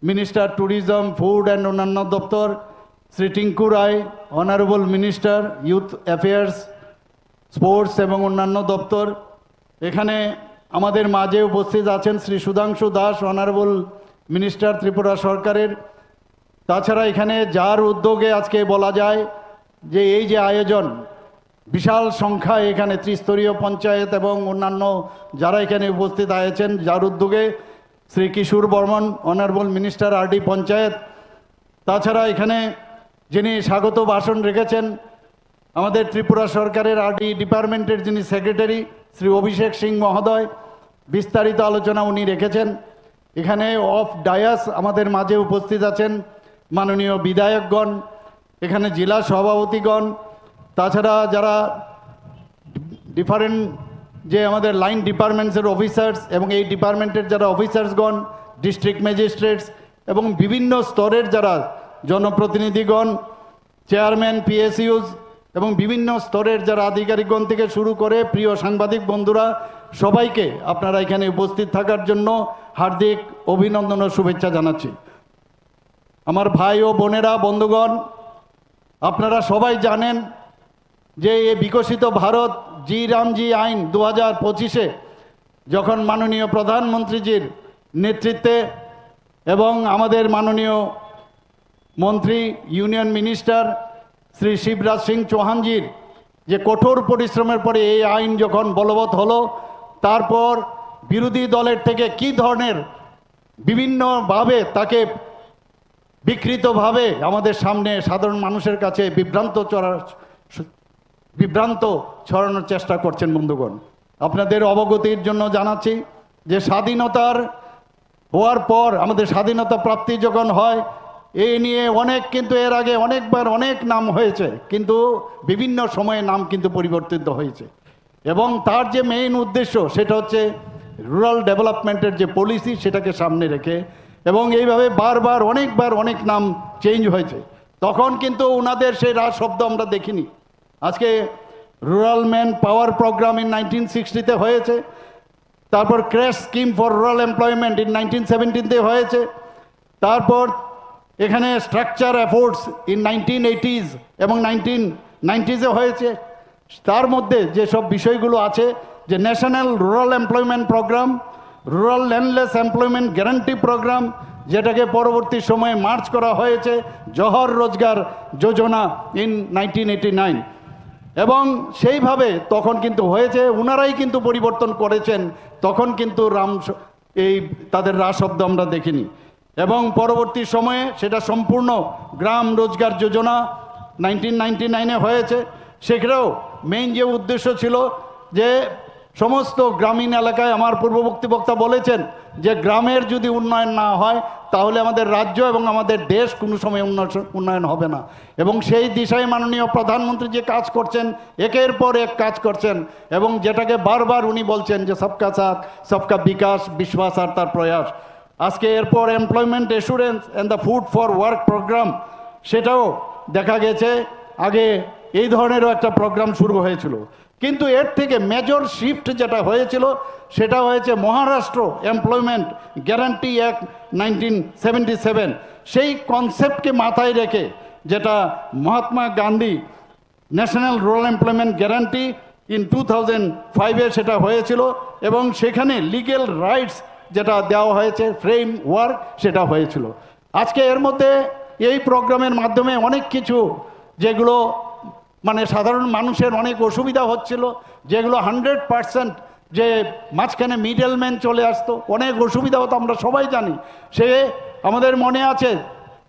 minister tourism, food and অন্যান্য দপ্তর। Shri Tinku Roy, honourable minister youth affairs, sports এবং অন্যান্য দপ্তর। এখানে আমাদের মাঝে উপস্থিত আছেন শ্রী সুধাংশু দাস, অনারেবল মিনিস্টার ত্রিপুরা সরকারের। তাছাড়া এখানে যার উদ্যোগে আজকে বলা যায় যে এই যে আয়োজন, বিশাল সংখ্যায় এখানে ত্রিস্তরীয় পঞ্চায়েত এবং অন্যান্য যারা এখানে উপস্থিত আছেন, যার উদ্যোগে Shri Kishore Barman, honourable minister RD panchayat. তাছাড়া এখানে যিনি স্বাগত ভাষণ রেখেছেন আমাদের ত্রিপুরা সরকারের আরডি ডিপার্টমেন্টের যিনি সেক্রেটারি শ্রী অভিষেক সিং মহোদয়, বিস্তারিত আলোচনা উনি রেখেছেন। এখানে অফ ডায়াস আমাদের মাঝে উপস্থিত আছেন মাননীয় বিধায়কগণ, এখানে জেলা সভাপতিগণ, তাছাড়া যারা ডিফারেন্ট যে আমাদের লাইন ডিপার্টমেন্টসের অফিসার্স এবং এই ডিপার্টমেন্টের যারা অফিসার্সগণ, ডিস্ট্রিক্ট ম্যাজিস্ট্রেটস এবং বিভিন্ন স্তরের যারা জনপ্রতিনিধিগণ, চেয়ারম্যান পিএসইউস এবং বিভিন্ন স্তরের যারা আধিকারিকগণ থেকে শুরু করে প্রিয় সাংবাদিক বন্ধুরা, সবাইকে আপনারা এখানে উপস্থিত থাকার জন্য হার্দিক অভিনন্দন ও শুভেচ্ছা জানাচ্ছি। আমার ভাই ও বোনেরা, বন্ধুগণ, আপনারা সবাই জানেন যে এই বিকশিত ভারত জি রামজি আইন 2025-এ যখন মাননীয় প্রধানমন্ত্রীজির নেতৃত্বে এবং আমাদের মাননীয় মন্ত্রী ইউনিয়ন মিনিস্টার শ্রী শিবরাজ সিং চৌহানজির যে কঠোর পরিশ্রমের পরে এই আইন যখন বলবৎ হলো, তারপর বিরোধী দলের থেকে কি ধরনের বিভিন্নভাবে তাকে বিকৃতভাবে আমাদের সামনে সাধারণ মানুষের কাছে বিভ্রান্ত ছড়ানোর চেষ্টা করছেন। বন্ধুগণ, আপনাদের অবগতির জন্য জানাচ্ছি যে স্বাধীনতার হওয়ার পর আমাদের স্বাধীনতা প্রাপ্তি যখন হয়, এই নিয়ে অনেক কিন্তু এর আগে অনেকবার অনেক নাম হয়েছে, কিন্তু বিভিন্ন সময়ে নাম কিন্তু পরিবর্তিত হয়েছে। এবং তার যে মেইন উদ্দেশ্য সেটা হচ্ছে রুরাল ডেভেলপমেন্টের যে পলিসি, সেটাকে সামনে রেখে, এবং এইভাবে বারবার অনেকবার অনেক নাম চেঞ্জ হয়েছে। তখন কিন্তু ওনাদের সেই রাজ শব্দ আমরা দেখিনি। আজকে rural manpower programme in 1960-তে হয়েছে, তারপর crash scheme for rural employment in 1917-তে হয়েছে, তারপর এখানে স্ট্রাকচার এফোর্টস ইন 1980s এবং 1990s-এ হয়েছে। তার মধ্যে যেসব বিষয়গুলো আছে, যে national rural employment programme, rural landless employment guarantee programme, যেটাকে পরবর্তী সময়ে মার্চ করা হয়েছে জহর রোজগার যোজনা ইন 1989, এবং সেইভাবে তখন কিন্তু হয়েছে। ওনারাই কিন্তু পরিবর্তন করেছেন, তখন কিন্তু এই তাদের রা শব্দ আমরা দেখিনি। এবং পরবর্তী সময়ে সেটা সম্পূর্ণ গ্রাম রোজগার যোজনা 1999-এ হয়েছে। সেখানেও মেইন যে উদ্দেশ্য ছিল যে সমস্ত গ্রামীণ এলাকায় আমার পূর্ববর্তী বক্তা বলেছেন যে গ্রামের যদি উন্নয়ন না হয় তাহলে আমাদের রাজ্য এবং আমাদের দেশ কোনো সময় উন্নয়ন হবে না। এবং সেই দিশায় মাননীয় প্রধানমন্ত্রী যে কাজ করছেন, একের পর এক কাজ করছেন, এবং যেটাকে বারবার উনি বলছেন যে সবকা সাথ সবকা বিকাশ, বিশ্বাস আর তার প্রয়াস। আজকে এরপর employment assurance and the food for work programme, সেটাও দেখা গেছে আগে এই ধরনেরও একটা প্রোগ্রাম শুরু হয়েছিল, কিন্তু এর থেকে মেজর শিফট যেটা হয়েছিল সেটা হয়েছে মহারাষ্ট্র এমপ্লয়মেন্ট গ্যারান্টি অ্যাক্ট 1977। সেই কনসেপ্টকে মাথায় রেখে যেটা Mahatma Gandhi national rural employment guarantee in 2005-এ সেটা হয়েছিল, এবং সেখানে লিগ্যাল রাইটস যেটা দেওয়া হয়েছে, ফ্রেম ওয়ার্ক সেটা হয়েছিল। আজকে এর মধ্যে এই প্রোগ্রামের মাধ্যমে অনেক কিছু যেগুলো মানে সাধারণ মানুষের অনেক অসুবিধা হচ্ছিল, যেগুলো 100% যে মাঝখানে মিডলম্যান চলে আসতো, অনেক অসুবিধা হতো, আমরা সবাই জানি। সে আমাদের মনে আছে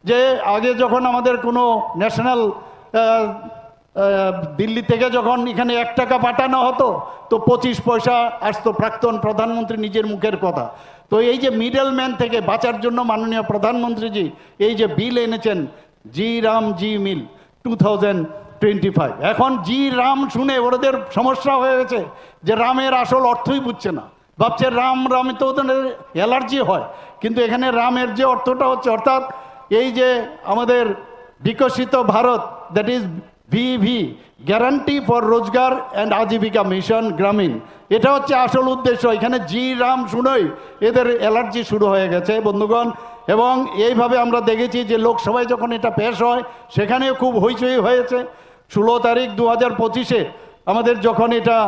যে আগে যখন আমাদের কোনো ন্যাশনাল দিল্লি থেকে যখন এখানে 1 টাকা পাঠানো হতো তো 25 পয়সা আসতো, প্রাক্তন প্রধানমন্ত্রী নিজের মুখের কথা। তো এই যে মিডলম্যান থেকে বাঁচার জন্য মাননীয় প্রধানমন্ত্রীজি এই যে বিল এনেছেন, জি রাম জি মিল 2025, এখন জি রাম শুনে ওদের সমস্যা হয়ে গেছে যে রামের আসল অর্থই বুঝছে না, ভাবছে রাম রামে তো ওদের অ্যালার্জি হয়, কিন্তু এখানে রামের যে অর্থটা হচ্ছে, অর্থাৎ এই যে আমাদের Viksit Bharat, that is VB, guarantee for Rozgar and Ajeevika mission Gramin, এটা হচ্ছে আসল উদ্দেশ্য। এখানে জি রাম শুনেই এদের অ্যালার্জি শুরু হয়ে গেছে বন্ধুগণ। এবং এইভাবে আমরা দেখেছি যে লোকসভায় যখন এটা পেশ হয় সেখানেও খুব হইচই হয়েছে। 16 তারিখ 2025-এ আমাদের যখন এটা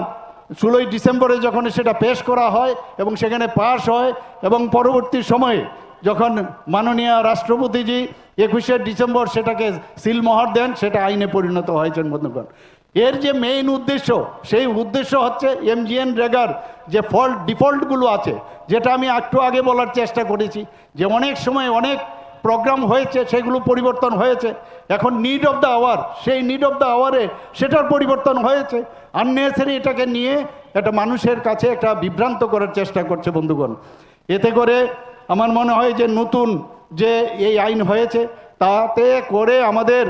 16ই ডিসেম্বরে যখন সেটা পেশ করা হয় এবং সেখানে পাশ হয়, এবং পরবর্তী সময়ে যখন মাননীয় রাষ্ট্রপতিজি 21শে ডিসেম্বর সেটাকে সিলমোহর দেন, সেটা আইনে পরিণত হয়েছেন বন্ধুগণ। এর যে মেইন উদ্দেশ্য, সেই উদ্দেশ্য হচ্ছে এমজিএন রেগার যে ডিফল্টগুলো আছে, যেটা আমি একটু আগে বলার চেষ্টা করেছি যে অনেক সময় অনেক প্রোগ্রাম হয়েছে, সেগুলো পরিবর্তন হয়েছে। এখন নিড অফ দ্য আওয়ার, সেই নিড অফ দ্য আওয়ারে সেটার পরিবর্তন হয়েছে। আননেসারি এটাকে নিয়ে একটা মানুষের কাছে একটা বিভ্রান্ত করার চেষ্টা করছে বন্ধুগণ। এতে করে আমার মনে হয় যে নতুন যে এই আইন হয়েছে তাতে করে আমাদের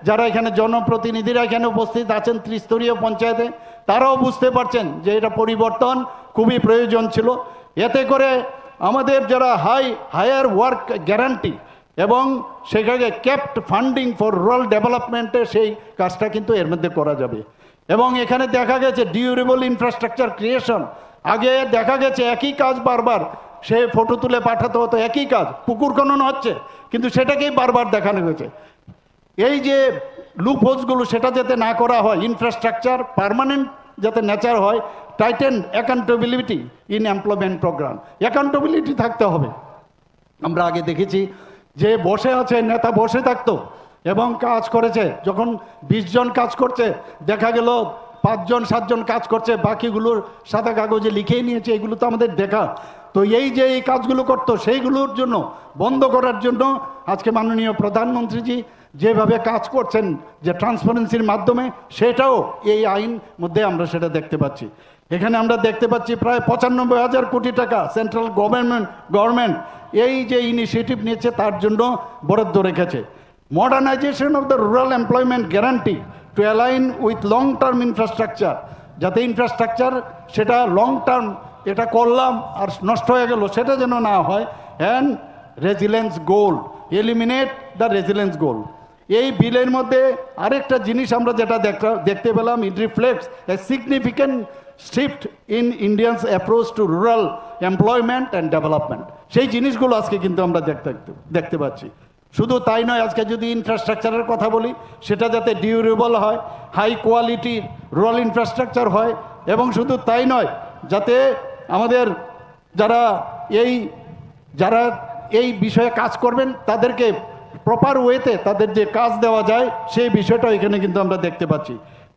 যারা এখানে জনপ্রতিনিধিরা এখানে উপস্থিত আছেন ত্রিস্তরীয় পঞ্চায়েতে, তারাও বুঝতে পারছেন যে এটা পরিবর্তন খুবই প্রয়োজন ছিল। এতে করে আমাদের যারা হায়ার ওয়ার্ক গ্যারান্টি এবং সেখানে ক্যাপ্ট ফান্ডিং ফর রুরাল ডেভেলপমেন্টে সেই কাজটা কিন্তু এর মধ্যে করা যাবে। এবং এখানে দেখা গেছে ডিউরেবল ইনফ্রাস্ট্রাকচার ক্রিয়েশন, আগে দেখা গেছে একই কাজ বারবার সে ফটো তুলে পাঠাতে হতো, একই কাজ, পুকুর খনন হচ্ছে কিন্তু সেটাকেই বারবার দেখানো হয়েছে। এই যে লুপহোলসগুলো সেটা যাতে না করা হয়, ইনফ্রাস্ট্রাকচার পার্মানেন্ট যাতে নেচার হয়, tighten accountability in employment programme, accountability থাকতে হবে। আমরা আগে দেখেছি যে বসে আছে নেতা, বসে থাকতো এবং কাজ করেছে, যখন 20 জন কাজ করছে দেখা গেল 5 জন 7 জন কাজ করছে, বাকিগুলোর সাদা কাগজে লিখেই নিয়েছে, এগুলো তো আমাদের দেখা। তো এই যে এই কাজগুলো করতো সেইগুলোর জন্য বন্ধ করার জন্য আজকে মাননীয় প্রধানমন্ত্রীজি যেভাবে কাজ করছেন যে ট্রান্সপারেন্সির মাধ্যমে, সেটাও এই আইন মধ্যে আমরা সেটা দেখতে পাচ্ছি। এখানে আমরা দেখতে পাচ্ছি প্রায় 95,000 কোটি টাকা সেন্ট্রাল গভর্নমেন্ট এই যে ইনিশিয়েটিভ নিয়েছে তার জন্য বরাদ্দ রেখেছে। Modernisation of the rural employment guarantee two align with long term infrastructure, যাতে ইনফ্রাস্ট্রাকচার সেটা লং টার্ম, এটা করলাম আর নষ্ট হয়ে গেল সেটা যেন না হয়। And resilience goal, eliminate the resilience goal. এই বিলের মধ্যে আরেকটা জিনিস আমরা যেটা দেখতে পেলাম, it reflects a significant shift in Indians approach to rural employment and development. সেই জিনিসগুলো আজকে কিন্তু আমরা দেখতে পাচ্ছি। শুধু তাই নয়, আজকে যদি ইনফ্রাস্ট্রাকচারের কথা বলি, সেটা যাতে ডিউরেবল হয়, হাই কোয়ালিটির রুরাল ইনফ্রাস্ট্রাকচার হয়, এবং শুধু তাই নয়, যাতে আমাদের যারা এই বিষয়ে কাজ করবেন তাদেরকে প্রপার ওয়েতে তাদের যে কাজ দেওয়া যায় সেই বিষয়টা এখানে কিন্তু আমরা দেখতে পাচ্ছি।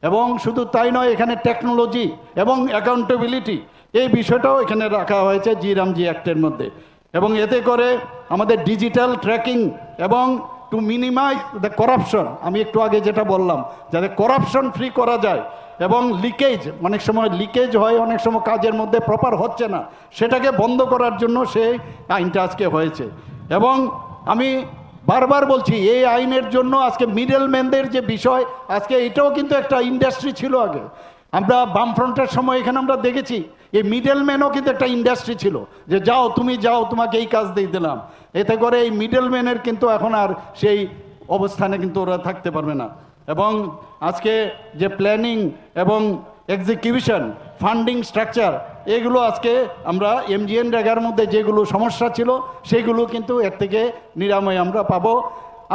এবং শুধু তাই নয়, এখানে টেকনোলজি এবং অ্যাকাউন্টেবিলিটি এই বিষয়টাও এখানে রাখা হয়েছে জি রামজি অ্যাক্টের মধ্যে। এবং এতে করে আমাদের ডিজিটাল ট্র্যাকিং এবং টু মিনিমাইজ দ্য করাপশন, আমি একটু আগে যেটা বললাম, যাতে করাপশন ফ্রি করা যায় এবং লিকেজ, অনেক সময় লিকেজ হয়, অনেক সময় কাজের মধ্যে প্রপার হচ্ছে না, সেটাকে বন্ধ করার জন্য সেই আইনটা আজকে হয়েছে। এবং আমি বারবার বলছি, এই আইনের জন্য আজকে মিডলম্যানদের যে বিষয়, আজকে এটাও কিন্তু একটা ইন্ডাস্ট্রি ছিল আগে। আমরা বামফ্রন্টের সময় এখানে আমরা দেখেছি এই মিডলম্যানও কিন্তু একটা ইন্ডাস্ট্রি ছিল, যে যাও তুমি যাও, তোমাকে এই কাজ দিয়ে দিলাম। এতে করে এই মিডলম্যানের কিন্তু এখন আর সেই অবস্থানে কিন্তু ওরা থাকতে পারবে না। এবং আজকে যে প্ল্যানিং এবং এক্সিকিউশন, ফান্ডিং স্ট্রাকচার, এগুলো আজকে আমরা MGNREGAর মধ্যে যেগুলো সমস্যা ছিল সেগুলো কিন্তু এর থেকে নিরাময় আমরা পাবো।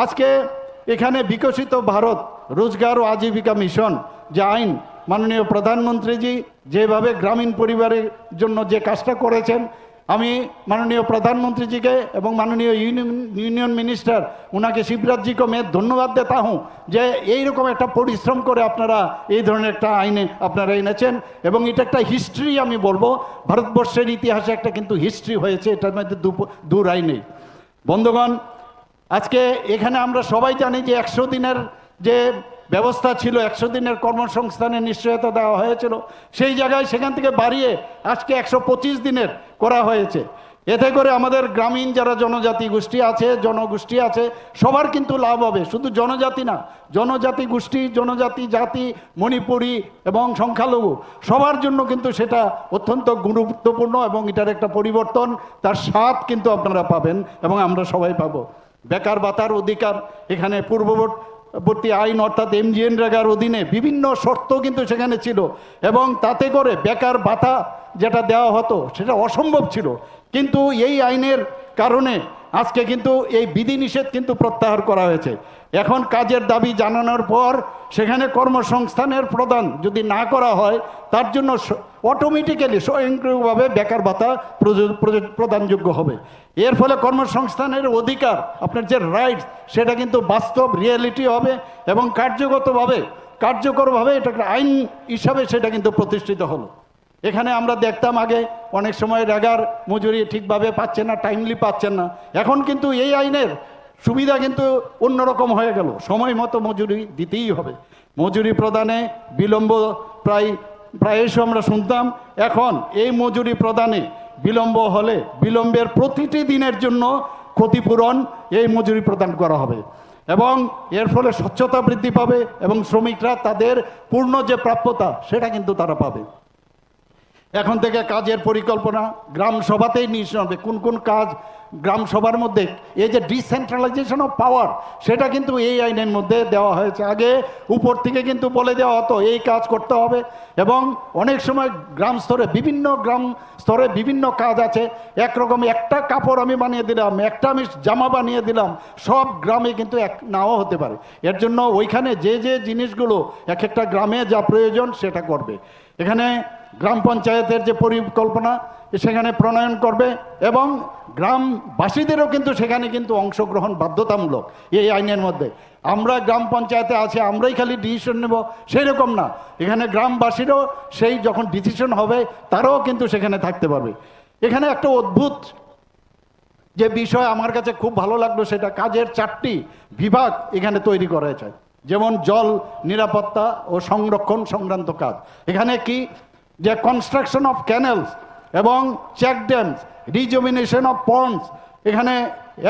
আজকে এখানে বিকশিত ভারত রোজগার ও আজীবিকা মিশন যে আইন, মাননীয় প্রধানমন্ত্রীজি যেভাবে গ্রামীণ পরিবারের জন্য যে কাজটা করেছেন, আমি মাননীয় প্রধানমন্ত্রীজিকে এবং মাননীয় यूनियन मिनिस्टर उनके शिवराज जी को मैं धन्यवाद देता हूँ যে এইরকম একটা পরিশ্রম করে আপনারা এই ধরনের একটা আইনে আপনারা এনেছেন। এবং এটা একটা হিস্ট্রি, আমি বলবো ভারতবর্ষের ইতিহাসে একটা কিন্তু হিস্ট্রি হয়েছে, এটার মধ্যে দু রায় নেই। বন্ধুগণ, আজকে এখানে আমরা সবাই জানি যে 100 দিনের যে ব্যবস্থা ছিল, 100 দিনের কর্মসংস্থানের নিশ্চয়তা দেওয়া হয়েছিল, সেই জায়গায় সেখান থেকে বাড়িয়ে আজকে 125 দিনের করা হয়েছে। এতে করে আমাদের গ্রামীণ যারা জনজাতি গোষ্ঠী আছে, জনগোষ্ঠী আছে, সবার কিন্তু লাভ হবে। শুধু জনজাতি না, জনজাতি গোষ্ঠী, জনজাতি জাতি, মণিপুরী এবং সংখ্যালঘু সবার জন্য কিন্তু সেটা অত্যন্ত গুরুত্বপূর্ণ এবং এটার একটা পরিবর্তন, তার স্বাদ কিন্তু আপনারা পাবেন এবং আমরা সবাই পাবো। বেকার ভাতার অধিকার, এখানে পূর্ববর্তী আইন অর্থাৎ MGNREGAর অধীনে বিভিন্ন শর্ত কিন্তু সেখানে ছিল এবং তাতে করে বেকার ভাতা যেটা দেওয়া হতো সেটা অসম্ভব ছিল। কিন্তু এই আইনের কারণে আজকে কিন্তু এই বিধিনিষেধ কিন্তু প্রত্যাহার করা হয়েছে। এখন কাজের দাবি জানানোর পর সেখানে কর্মসংস্থানের প্রদান যদি না করা হয়, তার জন্য অটোমেটিক্যালি স্বয়ংক্রিয়ভাবে বেকার ভাতা প্রদানযোগ্য হবে। এর ফলে কর্মসংস্থানের অধিকার, আপনার যে রাইটস, সেটা কিন্তু বাস্তব রিয়েলিটি হবে এবং কার্যকরভাবে এটা একটা আইন হিসাবে সেটা কিন্তু প্রতিষ্ঠিত হলো। এখানে আমরা দেখতাম আগে অনেক সময় রেগার মজুরি ঠিকভাবে পাচ্ছেন না, টাইমলি পাচ্ছেন না। এখন কিন্তু এই আইনের সুবিধা কিন্তু অন্যরকম হয়ে গেল, সময় মতো মজুরি দিতেই হবে। মজুরি প্রদানে বিলম্ব প্রায়শ আমরা শুনতাম, এখন এই মজুরি প্রদানে বিলম্ব হলে বিলম্বের প্রতিটি দিনের জন্য ক্ষতিপূরণ এই মজুরি প্রদান করা হবে এবং এর ফলে স্বচ্ছতা বৃদ্ধি পাবে এবং শ্রমিকরা তাদের পূর্ণ যে প্রাপ্যতা সেটা কিন্তু তারা পাবে। এখন থেকে কাজের পরিকল্পনা গ্রাম সভাতেই নিয়ে হবে, কোন কোন কাজ গ্রাম সভার মধ্যে, এই যে ডিসেন্ট্রালাইজেশন অফ পাওয়ার, সেটা কিন্তু এই আইনের মধ্যে দেওয়া হয়েছে। আগে উপর থেকে কিন্তু বলে দেওয়া হতো এই কাজ করতে হবে এবং অনেক সময় গ্রাম স্তরে বিভিন্ন কাজ আছে। একরকম একটা কাপড় আমি বানিয়ে দিলাম, একটা আমি জামা বানিয়ে দিলাম, সব গ্রামে কিন্তু এক নাও হতে পারে। এর জন্য ওইখানে যে যে জিনিসগুলো এক একটা গ্রামে যা প্রয়োজন সেটা করবে। এখানে গ্রাম পঞ্চায়েতের যে পরিকল্পনা সেখানে প্রণয়ন করবে এবং গ্রামবাসীদেরও কিন্তু সেখানে কিন্তু অংশগ্রহণ বাধ্যতামূলক এই আইনের মধ্যে। আমরা গ্রাম পঞ্চায়েতে আছে, আমরাই খালি ডিসিশন নেব সেই রকম না, এখানে গ্রামবাসীরও সেই যখন ডিসিশন হবে তারাও কিন্তু সেখানে থাকতে পারবে। এখানে একটা অদ্ভুত যে বিষয় আমার কাছে খুব ভালো লাগলো, সেটা কাজের 4টি বিভাগ এখানে তৈরি করা হয়েছে। যেমন জল নিরাপত্তা ও সংরক্ষণ সংক্রান্ত কাজ, এখানে কি যে কনস্ট্রাকশন অফ ক্যানেলস এবং চেক ড্যামস, রিজুমিনেশন অফ পন্ডস, এখানে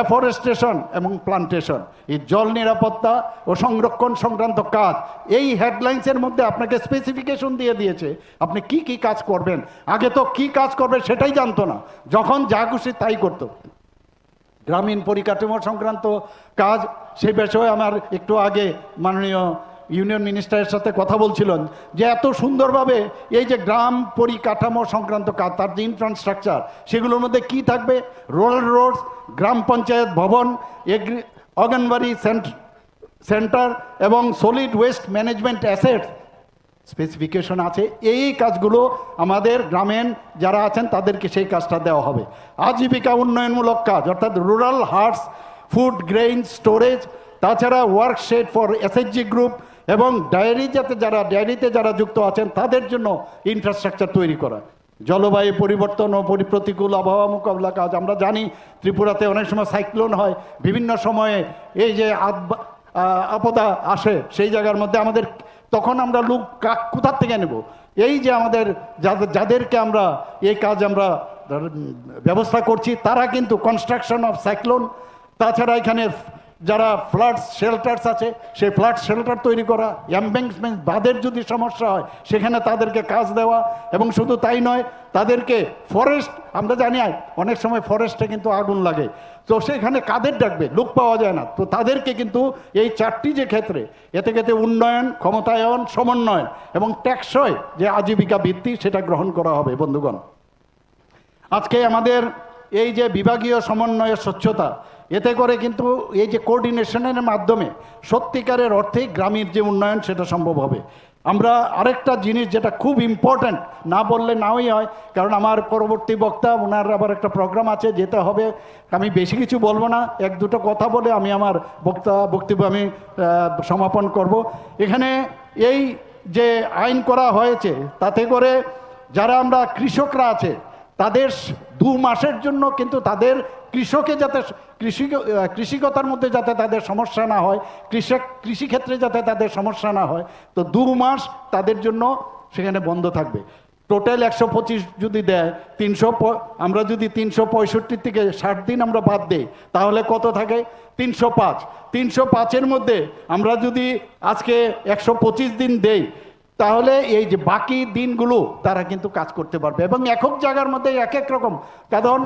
এফরেস্টেশন এবং প্লান্টেশন, এই জল নিরাপত্তা ও সংরক্ষণ সংক্রান্ত কাজ। এই হেডলাইন্সের মধ্যে আপনাকে স্পেসিফিকেশন দিয়ে দিয়েছে আপনি কি কি কাজ করবেন। আগে তো কি কাজ করবে সেটাই জানতো না, যখন যা খুশি তাই করতো। গ্রামীণ পরিকাঠামো সংক্রান্ত কাজ, সেই বিষয়ে আমার একটু আগে মাননীয় ইউনিয়ন মিনিস্টারের সাথে কথা বলছিলেন যে এত সুন্দরভাবে এই যে গ্রাম পরিকাঠামো সংক্রান্ত কাজ, তার যে ইনফ্রাস্ট্রাকচার, সেগুলোর মধ্যে কি থাকবে, রোডস, গ্রাম পঞ্চায়েত ভবন, অঙ্গনবাড়ি সেন্টার এবং solid waste management assets specification আছে। এই কাজগুলো আমাদের গ্রামীণ যারা আছেন তাদেরকে সেই কাজটা দেওয়া হবে। আজীবিকা উন্নয়নমূলক কাজ অর্থাৎ rural haats, food grain storage, তাছাড়া ওয়ার্কশেড ফর এসএইচজি গ্রুপ এবং ডায়েরিতে যারা যুক্ত আছেন তাদের জন্য ইনফ্রাস্ট্রাকচার তৈরি করা। জলবায়ু পরিবর্তন ও প্রতিকূল আবহাওয়া মোকাবিলা কাজ। আমরা জানি ত্রিপুরাতে অনেক সময় সাইক্লোন হয়, বিভিন্ন সময়ে এই যে আপদা আসে, সেই জায়গার মধ্যে আমাদের তখন আমরা লোক কোথার থেকে নেব? এই যে আমাদের যাদেরকে আমরা এই কাজ আমরা ব্যবস্থা করছি, তারা কিন্তু কনস্ট্রাকশন অফ সাইক্লোন, তাছাড়া এখানে যারা ফ্লাড শেল্টার্স আছে সেই ফ্লাড শেল্টার তৈরি করা, এমব্যাঙ্কমেন্ট বাঁধের যদি সমস্যা হয় সেখানে তাদেরকে কাজ দেওয়া, এবং শুধু তাই নয়, তাদেরকে ফরেস্ট, আমরা জানি অনেক সময় ফরেস্টে কিন্তু আগুন লাগে, তো সেখানে কাদের ডাকবে? লোক পাওয়া যায় না, তো তাদেরকে কিন্তু এই চারটি যে ক্ষেত্রে, এতে ক্ষেত্রে উন্নয়ন, ক্ষমতায়ন, সমন্বয়ন এবং টেকসই যে আজীবিকা ভিত্তি সেটা গ্রহণ করা হবে। বন্ধুগণ, আজকে আমাদের এই যে বিভাগীয় সমন্বয়ের স্বচ্ছতা, এতে করে কিন্তু এই যে কোঅর্ডিনেশনের মাধ্যমে সত্যিকারের অর্থে গ্রামের যে উন্নয়ন সেটা সম্ভব হবে। আমরা আরেকটা জিনিস যেটা খুব ইম্পর্ট্যান্ট, না বললে নাওই হয়, কারণ আমার পরবর্তী বক্তা ওনার আবার একটা প্রোগ্রাম আছে, যেতে হবে। আমি বেশি কিছু বলবো না, এক দুটো কথা বলে আমি আমার বক্তব্য আমি সমাপন করব। এখানে এই যে আইন করা হয়েছে, তাতে করে যারা আমরা কৃষকরা আছে তাদের 2 মাসের জন্য কিন্তু তাদের কৃষকে যাতে কৃষিকতার মধ্যে যাতে তাদের সমস্যা না হয়, কৃষিক্ষেত্রে যাতে তাদের সমস্যা না হয়, তো 2 মাস তাদের জন্য সেখানে বন্ধ থাকবে। টোটাল 125 যদি দেয়, 300, আমরা যদি 365 থেকে 60 দিন আমরা বাদ দিই, তাহলে কত থাকে? 305। 305-এর মধ্যে আমরা যদি আজকে 125 দিন দেই, তাহলে এই যে বাকি দিনগুলো তারা কিন্তু কাজ করতে পারবে। এবং এক এক জায়গার মধ্যে এক এক রকম, কারণ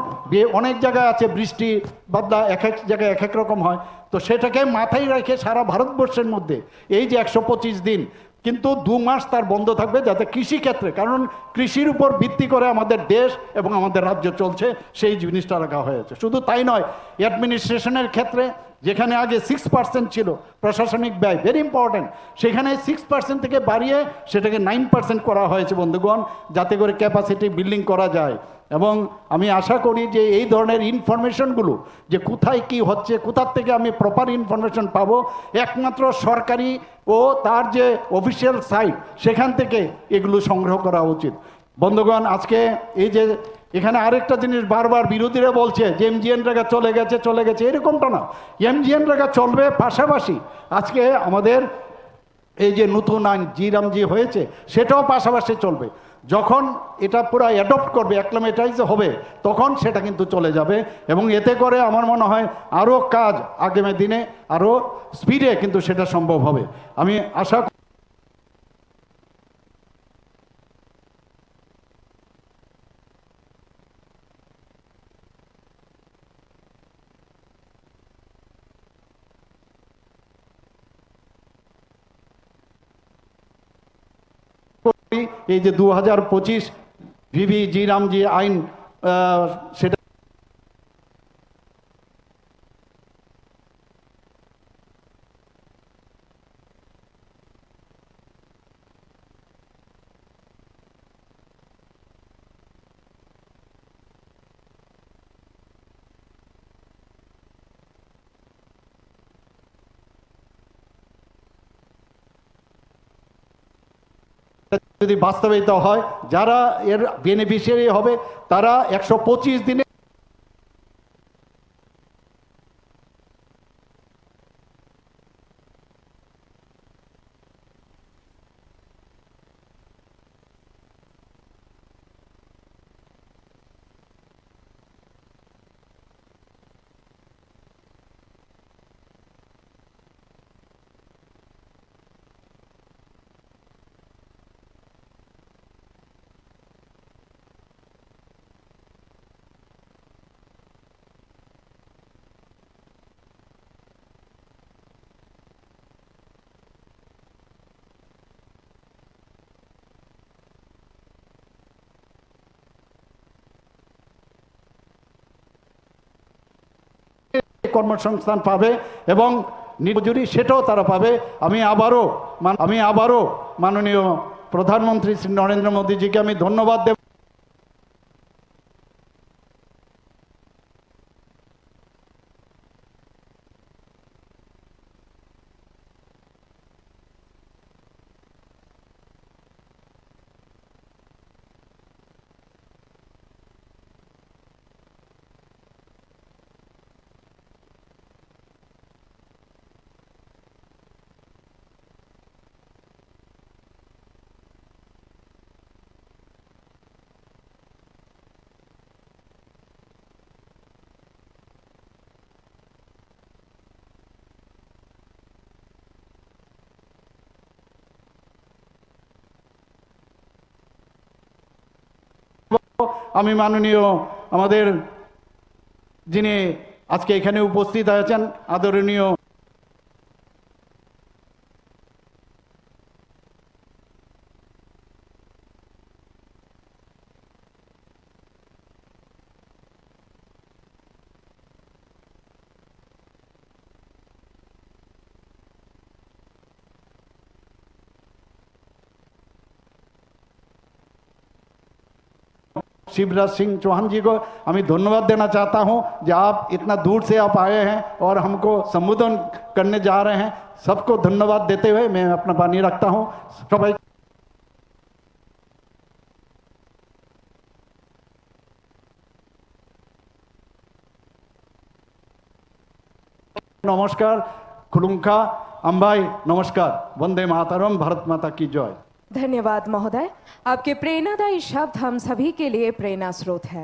অনেক জায়গায় আছে বৃষ্টি বাদলা, এক এক জায়গায় এক এক রকম হয়, তো সেটাকে মাথায় রেখে সারা ভারতবর্ষের মধ্যে এই যে 125 দিন কিন্তু 2 মাস তার বন্ধ থাকবে, যাতে কৃষিক্ষেত্রে, কারণ কৃষির উপর ভিত্তি করে আমাদের দেশ এবং আমাদের রাজ্য চলছে, সেই জিনিসটা রাখা হয়েছে। শুধু তাই নয়, অ্যাডমিনিস্ট্রেশনের ক্ষেত্রে যেখানে আগে 6% ছিল প্রশাসনিক ব্যয়, ভেরি ইম্পর্টেন্ট, সেখানে 6% থেকে বাড়িয়ে সেটাকে 9% করা হয়েছে বন্ধুগণ, যাতে করে ক্যাপাসিটি বিল্ডিং করা যায়। এবং আমি আশা করি যে এই ধরনের ইনফরমেশনগুলো, যে কোথায় কি হচ্ছে, কোথার থেকে আমি প্রপার ইনফরমেশন পাবো, একমাত্র সরকারি ও তার যে অফিসিয়াল সাইট সেখান থেকে এগুলো সংগ্রহ করা উচিত। বন্ধুগণ, আজকে এই যে এখানে আরেকটা জিনিস বারবার বিরোধীরা বলছে যে এমজিএন রেগা চলে গেছে, এরকমটা না, এমজিএন রেগা চলবে, পাশাপাশি আজকে আমাদের এই যে নতুন আইন জিরামজি হয়েছে সেটাও পাশাপাশি চলবে। যখন এটা পুরো অ্যাডপ্ট করবে, অ্যাক্লামেটাইজ হবে, তখন সেটা কিন্তু চলে যাবে, এবং এতে করে আমার মনে হয় আরও কাজ আগামী দিনে আরও স্পিডে কিন্তু সেটা সম্ভব হবে। আমি আশা এই যে 2025 ভিভি জিরামজি আইন সেটা যদি বাস্তবায়িত হয়, যারা এর বেনিফিশিয়ারি হবে তারা 125 দিনে কর্মসংস্থান পাবে এবং মজুরি সেটাও তারা পাবে। আমি আবারও মাননীয় প্রধানমন্ত্রী শ্রী নরেন্দ্র মোদীজিকে আমি ধন্যবাদ দেব। আমি মাননীয় আমাদের যিনি আজকে এখানে উপস্থিত আছেন আদরণীয় शिवराज सिंह चौहान जी को हमें धन्यवाद देना चाहता हूं कि आप इतना दूर से आप आए हैं और हमको संबोधन करने जा रहे हैं। सबको धन्यवाद देते हुए मैं अपना पानी रखता हूं। सबाई नमस्कार, खुलुंखा अंबाई नमस्कार, वंदे मातरम, भारत माता की जय। धन्यवाद महोदय, आपके प्रेरणादायी शब्द हम सभी के लिए प्रेरणा स्रोत है।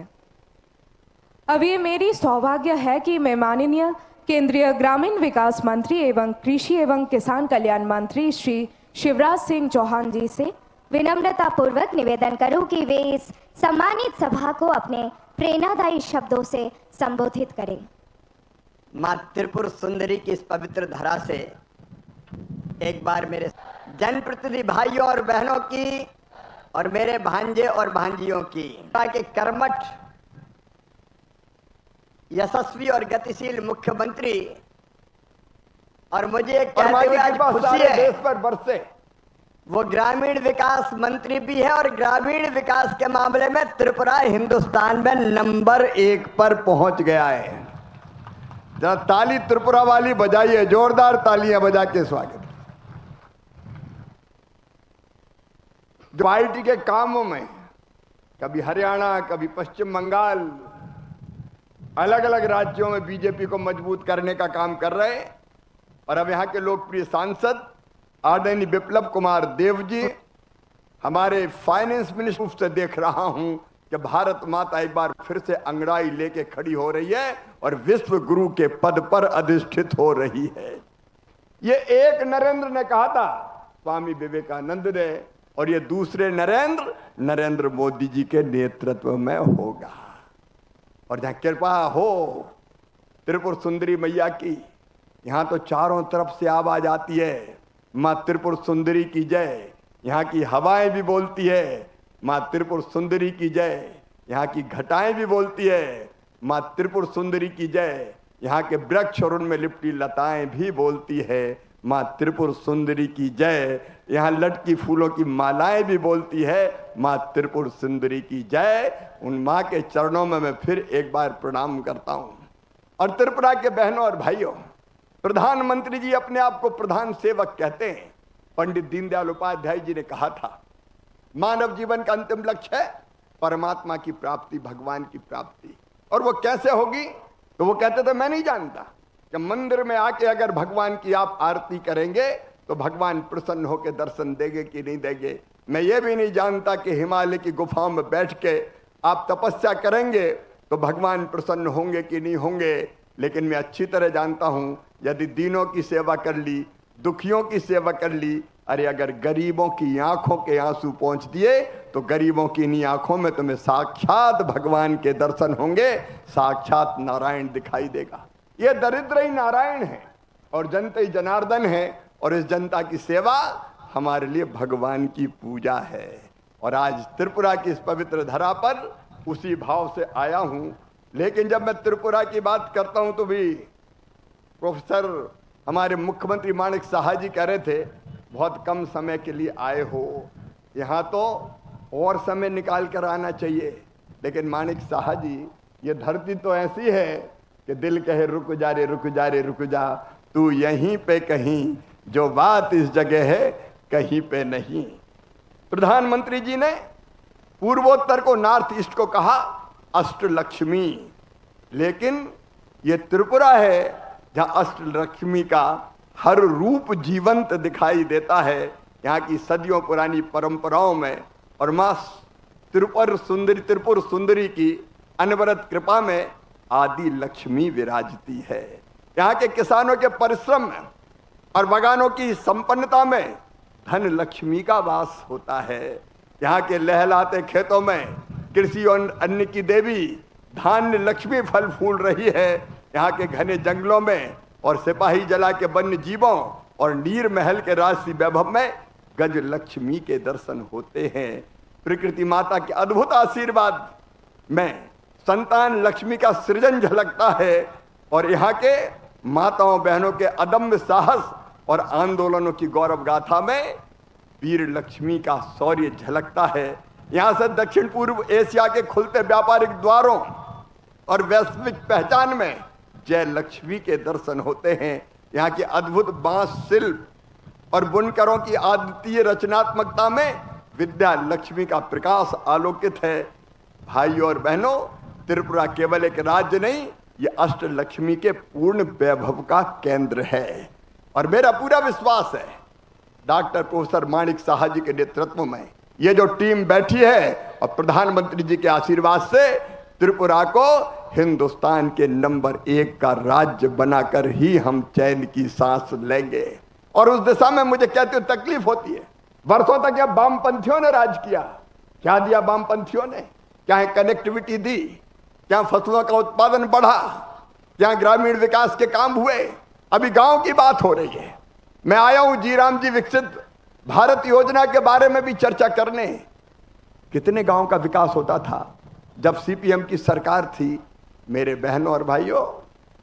अब ये मेरी सौभाग्य है कि मैं माननीय केंद्रीय ग्रामीण विकास मंत्री एवं कृषि एवं किसान कल्याण मंत्री श्री शिवराज सिंह चौहान जी से विनम्रता पूर्वक निवेदन करूं कि वे इस सम्मानित सभा को अपने प्रेरणादायी शब्दों से संबोधित करें। माँ त्रिपुर सुंदरी की इस पवित्र धरा से एक बार मेरे जनप्रतिनिधि भाइयों और बहनों की और मेरे भांजे और भांजियों की के कर्मठ यशस्वी और गतिशील मुख्यमंत्री और मुझे एक कहते हुए आज खुशी है देश पर बरसे वो ग्रामीण विकास मंत्री भी है और ग्रामीण विकास के मामले में त्रिपुरा हिंदुस्तान में नंबर 1 पर पहुंच गया है। जरा ताली त्रिपुरा वाली बजाइए, जोरदार तालियां बजा के स्वागत। जो पार्टी के कामों में कभी हरियाणा, कभी पश्चिम बंगाल, अलग अलग राज्यों में बीजेपी को मजबूत करने का काम कर रहे हैं। और अब यहाँ के लोकप्रिय सांसद आदरणीय बिप्लब कुमार देव जी, हमारे फाइनेंस मिनिस्टर से देख रहा हूं कि भारत माता एक बार फिर से अंगड़ाई लेके खड़ी हो रही है और विश्व गुरु के पद पर अधिष्ठित हो रही है। ये एक नरेंद्र ने कहा था स्वामी विवेकानंद ने, और ये दूसरे नरेंद्र मोदी जी के नेतृत्व में होगा। और जहां कृपा हो त्रिपुर सुंदरी मैया की, यहां तो चारों तरफ से आवाज आती है, मां त्रिपुर सुंदरी की जय। यहाँ की हवाएं भी बोलती है, मां त्रिपुर सुंदरी की जय। यहाँ की घटाएं भी बोलती है, मां त्रिपुर सुंदरी की जय। यहाँ के वृक्ष और उनमें लिपटी लताएं भी बोलती है, मां त्रिपुर सुंदरी की जय। यहाँ लटकी फूलों की मालाएं भी बोलती है, मां त्रिपुर सुंदरी की जय। उन मां के चरणों में मैं फिर एक बार प्रणाम करता हूं। और त्रिपुरा के बहनों और भाइयों, प्रधानमंत्री जी अपने आप को प्रधान सेवक कहते हैं। पंडित दीनदयाल उपाध्याय जी ने कहा था मानव जीवन का अंतिम लक्ष्य है परमात्मा की प्राप्ति, भगवान की प्राप्ति। और वो कैसे होगी? तो वो कहते थे मैं नहीं जानता कि मंदिर में आके अगर भगवान की आप आरती करेंगे तो भगवान प्रसन्न होकर दर्शन देंगे कि नहीं देंगे। मैं ये भी नहीं जानता कि हिमालय की गुफाओं में बैठ के आप तपस्या करेंगे तो भगवान प्रसन्न होंगे कि नहीं होंगे। लेकिन मैं अच्छी तरह जानता हूं यदि दीनों की सेवा कर ली, दुखियों की सेवा कर ली, अरे अगर गरीबों की आंखों के आंसू पहुंच दिए तो गरीबों की इन्हीं आंखों में तुम्हें साक्षात भगवान के दर्शन होंगे, साक्षात नारायण दिखाई देगा। ये दरिद्र ही नारायण है और जनता ही जनार्दन है। और इस जनता की सेवा हमारे लिए भगवान की पूजा है। और आज त्रिपुरा की इस पवित्र धरा पर उसी भाव से आया हूं। लेकिन जब मैं त्रिपुरा की बात करता हूं तो भी प्रोफेसर हमारे मुख्यमंत्री माणिक साहा जी कह रहे थे बहुत कम समय के लिए आए हो, यहाँ तो और समय निकाल कर आना चाहिए। लेकिन माणिक साहा जी, ये धरती तो ऐसी है कि दिल कहे रुक जा रे रुक जा रे रुक जा, तू यहीं पे कहीं, जो बात इस जगह है कहीं पे नहीं। प्रधानमंत्री जी ने पूर्वोत्तर को, नॉर्थ ईस्ट को कहा अष्टलक्ष्मी, लेकिन ये त्रिपुरा है जहां अष्टलक्ष्मी का हर रूप जीवंत दिखाई देता है। यहाँ की सदियों पुरानी परंपराओं में और मां त्रिपुर सुंदरी की अनवरत कृपा में आदि लक्ष्मी विराजती है। यहाँ के किसानों के परिश्रम में और बागानों की संपन्नता में धन लक्ष्मी का वास होता है। यहाँ के लहलाते खेतों में कृषि और अन्न की देवी धान्य लक्ष्मी फल फूल रही है यहाँ के घने जंगलों में, और सिपाही जला के वन्य जीवों और नीर महल के राजसी वैभव में गज लक्ष्मी के दर्शन होते हैं। प्रकृति माता के अद्भुत आशीर्वाद में संतान लक्ष्मी का सृजन झलकता है, और यहाँ के माताओं बहनों के अदम्य साहस और आंदोलनों की गौरव गाथा में वीर लक्ष्मी का शौर्य झलकता है। यहाँ से दक्षिण पूर्व एशिया के खुलते व्यापारिक द्वारों और वैश्विक पहचान में जय लक्ष्मी के दर्शन होते हैं। यहाँ की अद्भुत बांस शिल्प और बुनकरों की अद्वितीय रचनात्मकता में विद्या लक्ष्मी का प्रकाश आलोकित है। भाइयों और बहनों, त्रिपुरा केवल एक राज्य नहीं, ये अष्ट लक्ष्मी के पूर्ण वैभव का केंद्र है। और मेरा पूरा विश्वास है डॉक्टर प्रोफेसर माणिक साहा जी के नेतृत्व में ये जो टीम बैठी है और प्रधानमंत्री जी के आशीर्वाद से त्रिपुरा को हिंदुस्तान के नंबर 1 का राज्य बनाकर ही हम चैन की सांस लेंगे। और उस दिशा में मुझे कहते हुए तकलीफ होती है। वर्षों तक यह वामपंथियों ने राज किया। क्या दिया वामपंथियों ने? क्या कनेक्टिविटी दी? क्या फसलों का उत्पादन बढ़ा? क्या ग्रामीण विकास के काम हुए? अभी गांव की बात हो रही है। मैं आया हूं जी राम जी विकसित भारत योजना के बारे में भी चर्चा करने। कितने गांव का विकास होता था जब सीपीएम की सरकार थी। मेरे बहनों और भाइयों,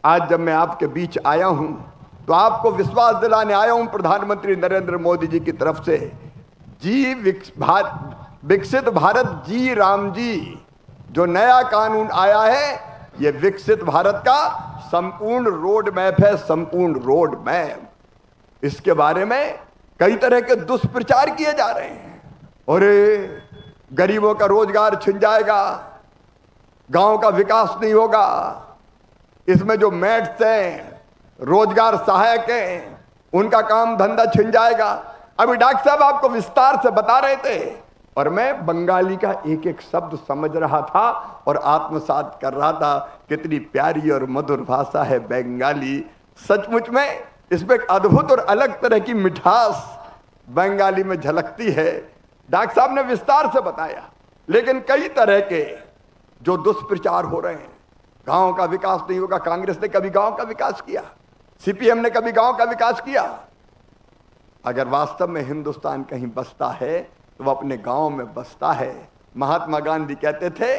आज जब मैं आपके बीच आया हूं तो आपको विश्वास दिलाने आया हूं प्रधानमंत्री नरेंद्र मोदी जी की तरफ से विकसित भारत जी राम जी जो नया कानून आया है, यह विकसित भारत का संपूर्ण रोड मैप है, संपूर्ण रोड मैप। इसके बारे में कई तरह के दुष्प्रचार किए जा रहे हैं। और गरीबों का रोजगार छिन जाएगा, गांव का विकास नहीं होगा, इसमें जो मैट्स हैं, रोजगार सहायक हैं, उनका काम धंधा छिन जाएगा। अभी डॉक्टर साहब आपको विस्तार से बता रहे थे और मैं बंगाली का एक एक शब्द समझ रहा था और आत्मसात कर रहा था। कितनी प्यारी और मधुर भाषा है बंगाली। सचमुच में इसमें एक अद्भुत और अलग तरह की मिठास बंगाली में झलकती है। डॉक्टर साहब ने विस्तार से बताया। लेकिन कई तरह के जो दुष्प्रचार हो रहे हैं, गांव का विकास नहीं होगा। कांग्रेस ने कभी गांव का विकास किया? सीपीएम ने कभी गांव का विकास किया? अगर वास्तव में हिंदुस्तान कहीं बसता है तो वह अपने गांव में बसता है। महात्मा गांधी कहते थे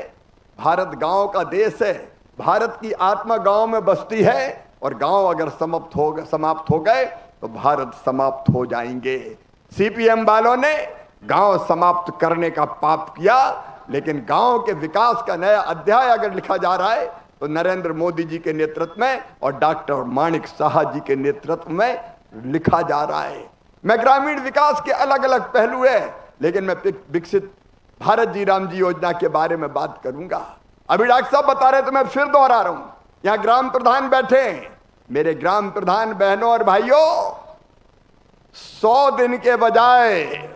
भारत गांव का देश है, भारत की आत्मा गांव में बसती है, और गांव अगर समाप्त हो गए तो भारत समाप्त हो जाएंगे। सीपीएम वालों ने गांव समाप्त करने का पाप किया, लेकिन गांव के विकास का नया अध्याय अगर लिखा जा रहा है तो नरेंद्र मोदी जी के नेतृत्व में और डॉक्टर माणिक साहा जी के नेतृत्व में लिखा जा रहा है। मैं ग्रामीण विकास के अलग अलग पहलू है, लेकिन मैं विकसित भारत जी राम जी योजना के बारे में बात करूंगा। अभी डॉक्टर साहब बता रहे तो मैं फिर दोहरा रहा हूं। यहां ग्राम प्रधान बैठे हैं, मेरे ग्राम प्रधान बहनों और भाइयों, 100 दिन के बजाय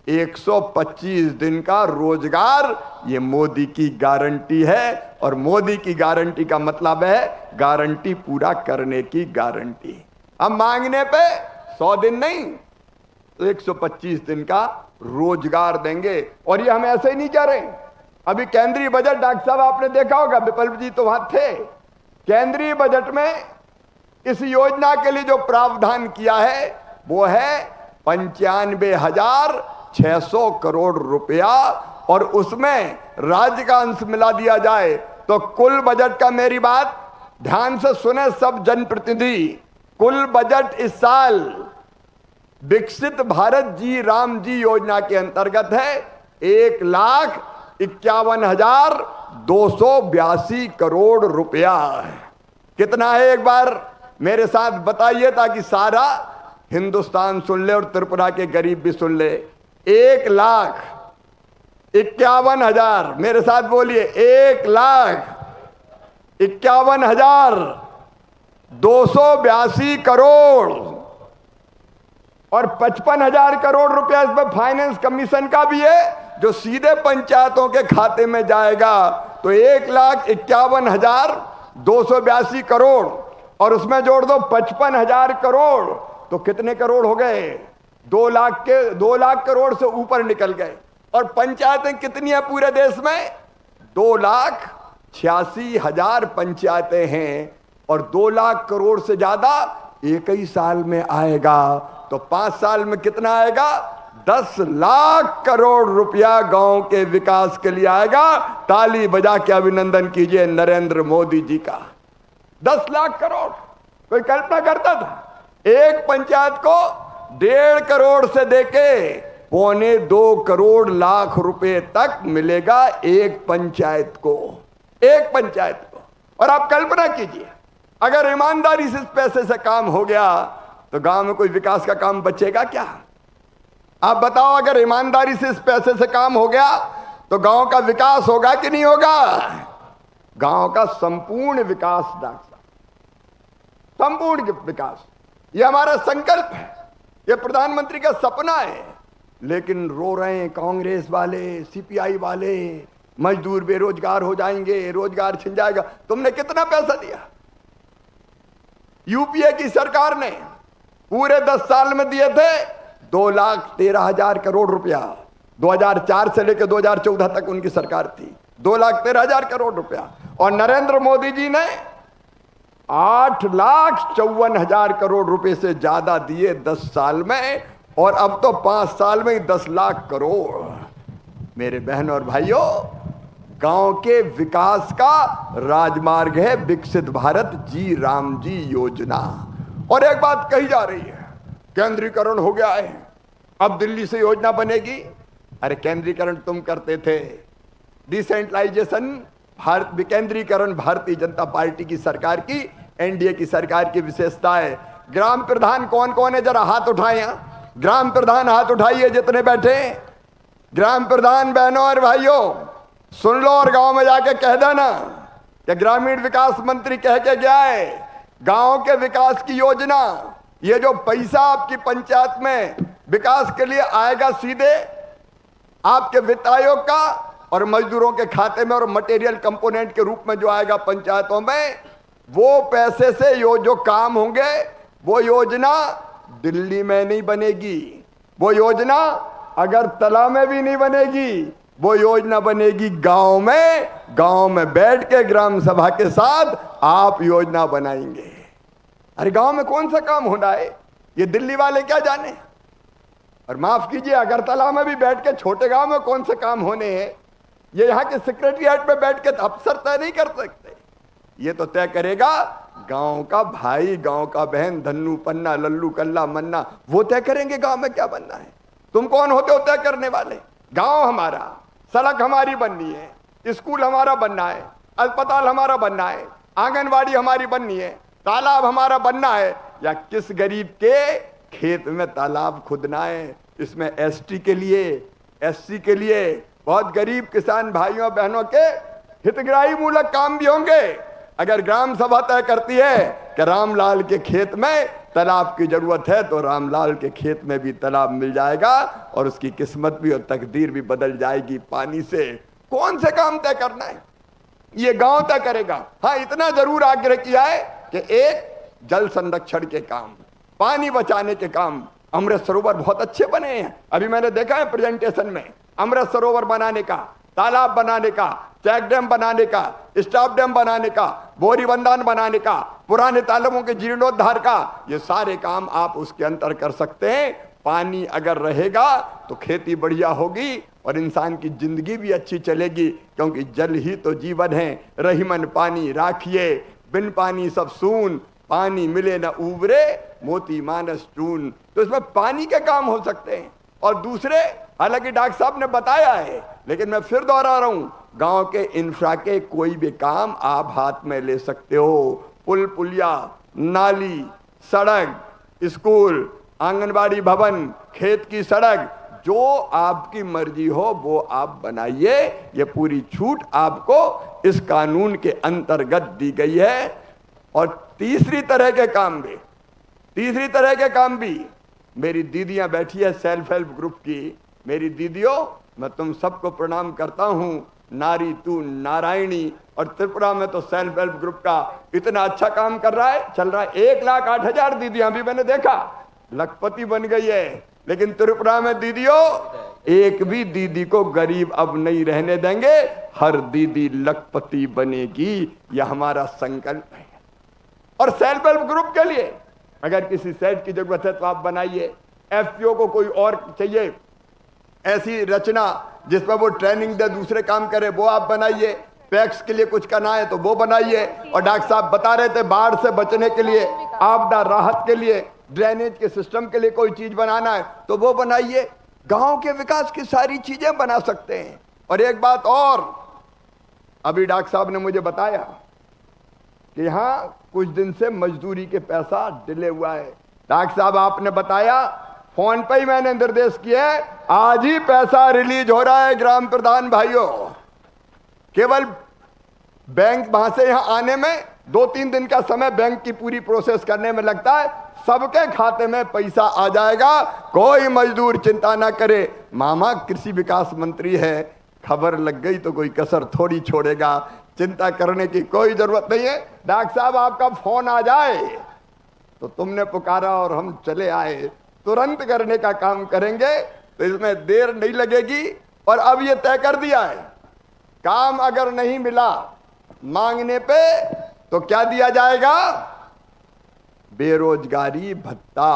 125 दिन का रोजगार ये मोदी की गारंटी है। और मोदी की गारंटी का मतलब है गारंटी पूरा करने की गारंटी। हम मांगने पे 100 दिन नहीं तो 125 दिन का रोजगार देंगे। और ये हम ऐसे ही नहीं कह रहे। अभी केंद्रीय बजट, डॉक्टर साहब आपने देखा होगा, विपल्प जी तो वहां थे, केंद्रीय बजट में इस योजना के लिए जो प्रावधान किया है वो है 95,600 करोड़ रुपया। और उसमें राज्य का अंश मिला दिया जाए तो कुल बजट का, मेरी बात ध्यान से सुने सब जनप्रतिनिधि, कुल बजट इस साल विकसित भारत जी राम जी योजना के अंतर्गत है 1,51,282 करोड़ रुपया। कितना है एक बार मेरे साथ बताइए ताकि सारा हिंदुस्तान सुन ले और त्रिपुरा के गरीब भी सुन ले। 1,51,000, मेरे साथ बोलिए, 1,51,282 करोड़। और 55,000 करोड़ रुपया इसमें फाइनेंस कमीशन का भी है जो सीधे पंचायतों के खाते में जाएगा। तो 1,51,282 करोड़ और उसमें जोड़ दो 55,000 करोड़ तो कितने करोड़ हो गए? 2 लाख करोड़ से ऊपर निकल गए। और पंचायतें कितनी है पूरे देश में? 2,86,000 पंचायतें हैं और 2 लाख करोड़ से ज्यादा एक ही साल में आएगा, तो 5 साल में कितना आएगा? 10 लाख करोड़ रुपया गांव के विकास के लिए आएगा। ताली बजा के अभिनंदन कीजिए नरेंद्र मोदी जी का। 10 लाख करोड़ कोई कल्पना करता था? एक पंचायत को 1.5 करोड़ से देके 1.25 करोड़ लाख रुपए तक मिलेगा एक पंचायत को, एक पंचायत को। और आप कल्पना कीजिए, अगर ईमानदारी से इस पैसे से काम हो गया तो गांव में कोई विकास का काम बचेगा क्या? आप बताओ, अगर ईमानदारी से इस पैसे से काम हो गया तो गांव का विकास होगा कि नहीं होगा? गांव का संपूर्ण विकास, डॉक्टर साहब, संपूर्ण विकास, ये हमारा संकल्प है, ये प्रधानमंत्री का सपना है। लेकिन रो रहे हैं कांग्रेस वाले, सीपीआई वाले, मजदूर बेरोजगार हो जाएंगे, रोजगार छिन जाएगा। तुमने कितना पैसा दिया? यूपीए की सरकार ने पूरे 10 साल में दिए थे 2,13,000 करोड़ रुपया। 2004 से लेकर 2014 तक उनकी सरकार थी, 2,13,000 करोड़ रुपया। और नरेंद्र मोदी जी ने 8,54,000 करोड़ रुपए से ज्यादा दिए 10 साल में, और अब तो 5 साल में 10 लाख करोड़। मेरे बहन और भाइयों, गांव के विकास का राजमार्ग है विकसित भारत जी राम जी योजना। और एक बात कही जा रही है, केंद्रीकरण हो गया है, अब दिल्ली से योजना बनेगी। अरे केंद्रीकरण तुम करते थे, डिसेंट्रलाइजेशन विकेंद्रीकरण भारतीय जनता पार्टी की सरकार की, एनडीए की सरकार की विशेषता है। ग्राम प्रधान कौन कौन है? जरा हाथ उठाएं। यहां ग्राम प्रधान हाथ उठाइए जितने बैठे। ग्राम प्रधान बहनों और भाइयों सुन लो, और गांव में जाके कह देना कि ग्रामीण विकास मंत्री कह के गया है, गांव के विकास की योजना, ये जो पैसा आपकी पंचायत में विकास के लिए आएगा सीधे आपके वित्त आयोग का और मजदूरों के खाते में, और मटेरियल कंपोनेंट के रूप में जो आएगा पंचायतों में, वो पैसे से जो काम होंगे, वो योजना दिल्ली में नहीं बनेगी, वो योजना अगरतला में भी नहीं बनेगी, वो योजना बनेगी गांव में। गांव में बैठ के ग्राम सभा के साथ आप योजना बनाएंगे। अरे गांव में कौन सा काम होना है, ये दिल्ली वाले क्या जाने। और माफ कीजिए, अगरतला में भी बैठ के छोटे गांव में कौन से काम होने हैं, ये यहाँ के सेक्रेटरीट में बैठ के अफसर तय नहीं कर सकते। ये तो तय करेगा गांव का भाई, गांव का बहन, धन्नू पन्ना, लल्लू कल्ला मन्ना, वो तय करेंगे गांव में क्या बनना है। तुम कौन होते हो तय करने वाले? गांव हमारा, सड़क हमारी बननी है, स्कूल हमारा बनना है, अस्पताल हमारा बनना है, आंगनवाड़ी हमारी बननी है, तालाब हमारा बनना है, या किस गरीब के खेत में तालाब खुदना है। इसमें एसटी के लिए, एससी के लिए, बहुत गरीब किसान भाइयों बहनों के हितग्राही मूलक काम भी होंगे। अगर ग्राम सभा तय करती है कि रामलाल के खेत में तालाब की जरूरत है, तो रामलाल के खेत में भी तालाब मिल जाएगा और उसकी किस्मत भी और तकदीर भी बदल जाएगी पानी से। कौन से काम तय करना है, ये गांव तय करेगा। हाँ, इतना जरूर आग्रह किया है कि एक जल संरक्षण के काम, पानी बचाने के काम, अमृत सरोवर बहुत अच्छे बने हैं। अभी मैंने देखा है प्रेजेंटेशन में, अमृत सरोवर बनाने का, तालाब बनाने का, चेक डैम बनाने का, स्टॉप डैम बनाने का, बोरी बंधान बनाने का, पुराने तालाबों के जीर्णोद्धार का, ये सारे काम आप उसके अंतर कर सकते हैं। पानी अगर रहेगा तो खेती बढ़िया होगी और इंसान की जिंदगी भी अच्छी चलेगी, क्योंकि जल ही तो जीवन है। रहीमन पानी राखिए, बिन पानी सब सून, पानी मिले न उबरे, मोती मानस चून। तो इसमें पानी के काम हो सकते हैं। और दूसरे, हालांकि डॉक्टर साहब ने बताया है, लेकिन मैं फिर दोहरा रहा हूं, गांव के इंफ्रा के कोई भी काम आप हाथ में ले सकते हो। पुल पुलिया, नाली, सड़क, स्कूल, आंगनबाड़ी भवन, खेत की सड़क, जो आपकी मर्जी हो वो आप बनाइए। ये पूरी छूट आपको इस कानून के अंतर्गत दी गई है। और तीसरी तरह के काम भी मेरी दीदियां बैठी है सेल्फ हेल्प ग्रुप की। मेरी दीदियों, मैं तुम सबको प्रणाम करता हूं। नारी तू नारायणी। और त्रिपुरा में तो सेल्फ हेल्प ग्रुप का इतना अच्छा काम कर रहा है, चल रहा है। 1,08,000 दीदियां भी मैंने देखा लखपति बन गई है। लेकिन त्रिपुरा में दीदियों एक भी दीदी को गरीब अब नहीं रहने देंगे, हर दीदी लखपति बनेगी, यह हमारा संकल्प है। और सेल्फ हेल्प ग्रुप के लिए अगर किसी सेट की जरूरत है तो आप बनाइए। एफपीओ को कोई और चाहिए ऐसी रचना जिसमें वो ट्रेनिंग दे, दूसरे काम करे, वो आप बनाइए। पैक्स के लिए कुछ करना है तो वो बनाइए। और डॉक्टर साहब बता रहे थे बाढ़ से बचने के लिए, आपदा राहत के लिए, ड्रेनेज के सिस्टम के लिए कोई चीज बनाना है तो वो बनाइए। गांव के विकास की सारी चीजें बना सकते हैं। और एक बात और, अभी डॉक्टर साहब ने मुझे बताया कि यहां कुछ दिन से मजदूरी के पैसा डिले हुआ है। डॉक्टर साहब आपने बताया, फोन पे ही मैंने निर्देश किया है, आज ही पैसा रिलीज हो रहा है ग्राम प्रधान भाइयों। केवल बैंक वहां से यहां आने में 2-3 दिन का समय बैंक की पूरी प्रोसेस करने में लगता है, सबके खाते में पैसा आ जाएगा, कोई मजदूर चिंता ना करे। मामा कृषि विकास मंत्री है, खबर लग गई तो कोई कसर थोड़ी छोड़ेगा, चिंता करने की कोई जरूरत नहीं है। डॉक्टर साहब आपका फोन आ जाए तो तुमने पुकारा और हम चले आए, तुरंत करने का काम करेंगे, तो इसमें देर नहीं लगेगी। और अब ये तय कर दिया है, काम अगर नहीं मिला मांगने पे तो क्या दिया जाएगा? बेरोजगारी भत्ता।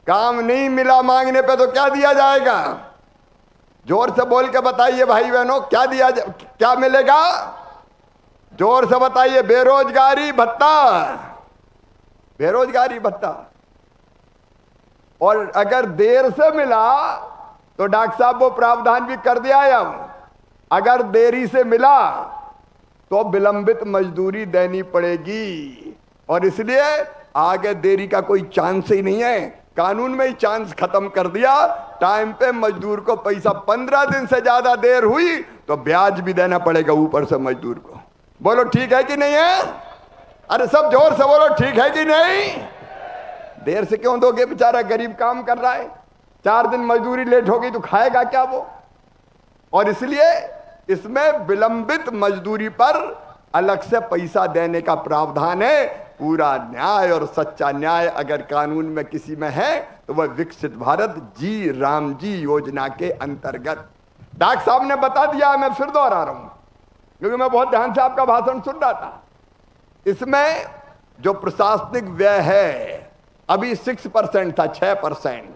काम नहीं मिला मांगने पे तो क्या दिया जाएगा? जोर से बोल के बताइए भाई बहनों, क्या मिलेगा? जोर से बताइए। बेरोजगारी भत्ता, बेरोजगारी भत्ता। और अगर देर से मिला तो डॉक्टर साहब वो प्रावधान भी कर दिया है। हम अगर देरी से मिला तो विलंबित मजदूरी देनी पड़ेगी, और इसलिए आगे देरी का कोई चांस ही नहीं है। कानून में ही चांस खत्म कर दिया। टाइम पे मजदूर को पैसा, 15 दिन से ज्यादा देर हुई तो ब्याज भी देना पड़ेगा ऊपर से मजदूर को। बोलो ठीक है कि नहीं है? अरे सब जोर से बोलो, ठीक है कि नहीं? देर से क्यों दोगे? बेचारा गरीब काम कर रहा है, 4 दिन मजदूरी लेट हो गई तो खाएगा क्या वो? और इसलिए इसमें विलंबित मजदूरी पर अलग से पैसा देने का प्रावधान है। पूरा न्याय और सच्चा न्याय अगर कानून में किसी में है तो वह विकसित भारत जी राम जी योजना के अंतर्गत। डॉक्टर साहब ने बता दिया, मैं फिर दोहरा रहा हूं क्योंकि मैं बहुत ध्यान से आपका भाषण सुन रहा था। इसमें जो प्रशासनिक व्यय है अभी 6% था, 6%,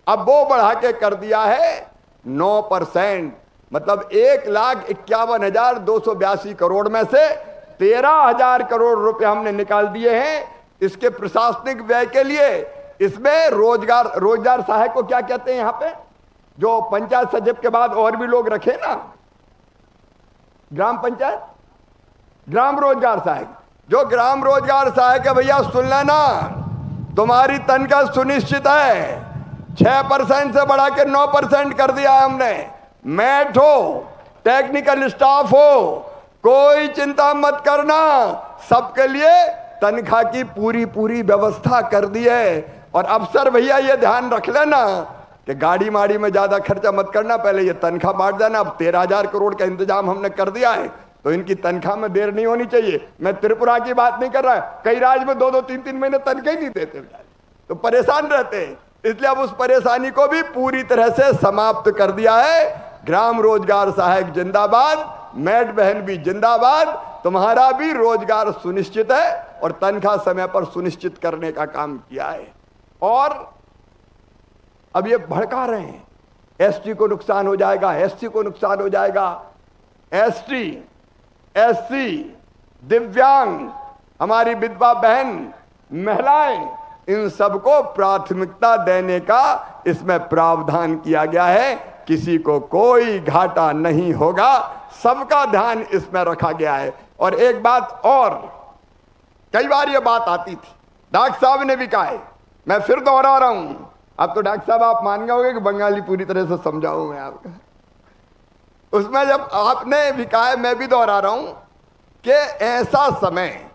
अब वो बढ़ा के कर दिया है 9%। मतलब 1,51,282 करोड़ में से 13,000 करोड़ रुपए हमने निकाल दिए हैं इसके प्रशासनिक व्यय के लिए। इसमें रोजगार सहायक को क्या कहते हैं यहां पे, जो पंचायत सचिव के बाद और भी लोग रखे ना, ग्राम पंचायत, ग्राम रोजगार सहायक। जो ग्राम रोजगार सहायक है भैया सुन लेना, तुम्हारी तनख्वाह सुनिश्चित है। 6% से बढ़ा के 9% कर दिया है हमने। मैट हो, टेक्निकल स्टाफ हो, कोई चिंता मत करना, सबके लिए तनख्वाह की पूरी व्यवस्था कर दी है। और अफसर भैया ये ध्यान रख लेना कि गाड़ी माड़ी में ज्यादा खर्चा मत करना, पहले ये तनख्वाह बांट देना। अब 13,000 करोड़ का इंतजाम हमने कर दिया है तो इनकी तनख्वाह में देर नहीं होनी चाहिए। मैं त्रिपुरा की बात नहीं कर रहा है, कई राज्य में 2-2, 3-3 महीने तनख्वाह ही नहीं देते तो परेशान रहते हैं। इसलिए अब उस परेशानी को भी पूरी तरह से समाप्त कर दिया है। ग्राम रोजगार सहायक जिंदाबाद, मैट बहन भी जिंदाबाद, तुम्हारा भी रोजगार सुनिश्चित है और तनख्वाह समय पर सुनिश्चित करने का काम किया है। और अब ये भड़का रहे हैं, एसटी को नुकसान हो जाएगा, एससी को नुकसान हो जाएगा। एसटी, एससी, दिव्यांग, हमारी विधवा बहन, महिलाएं, इन सबको प्राथमिकता देने का इसमें प्रावधान किया गया है। किसी को कोई घाटा नहीं होगा, सबका ध्यान इसमें रखा गया है। और एक बात और, कई बार ये बात आती थी, डॉक्टर साहब ने भी कहा है, मैं फिर दोहरा रहा हूं। अब तो डॉक्टर साहब आप मान गए कि बंगाली पूरी तरह से समझाऊं मैं आपका। उसमें जब आपने भी कहा है, मैं भी दोहरा रहा हूं कि ऐसा समय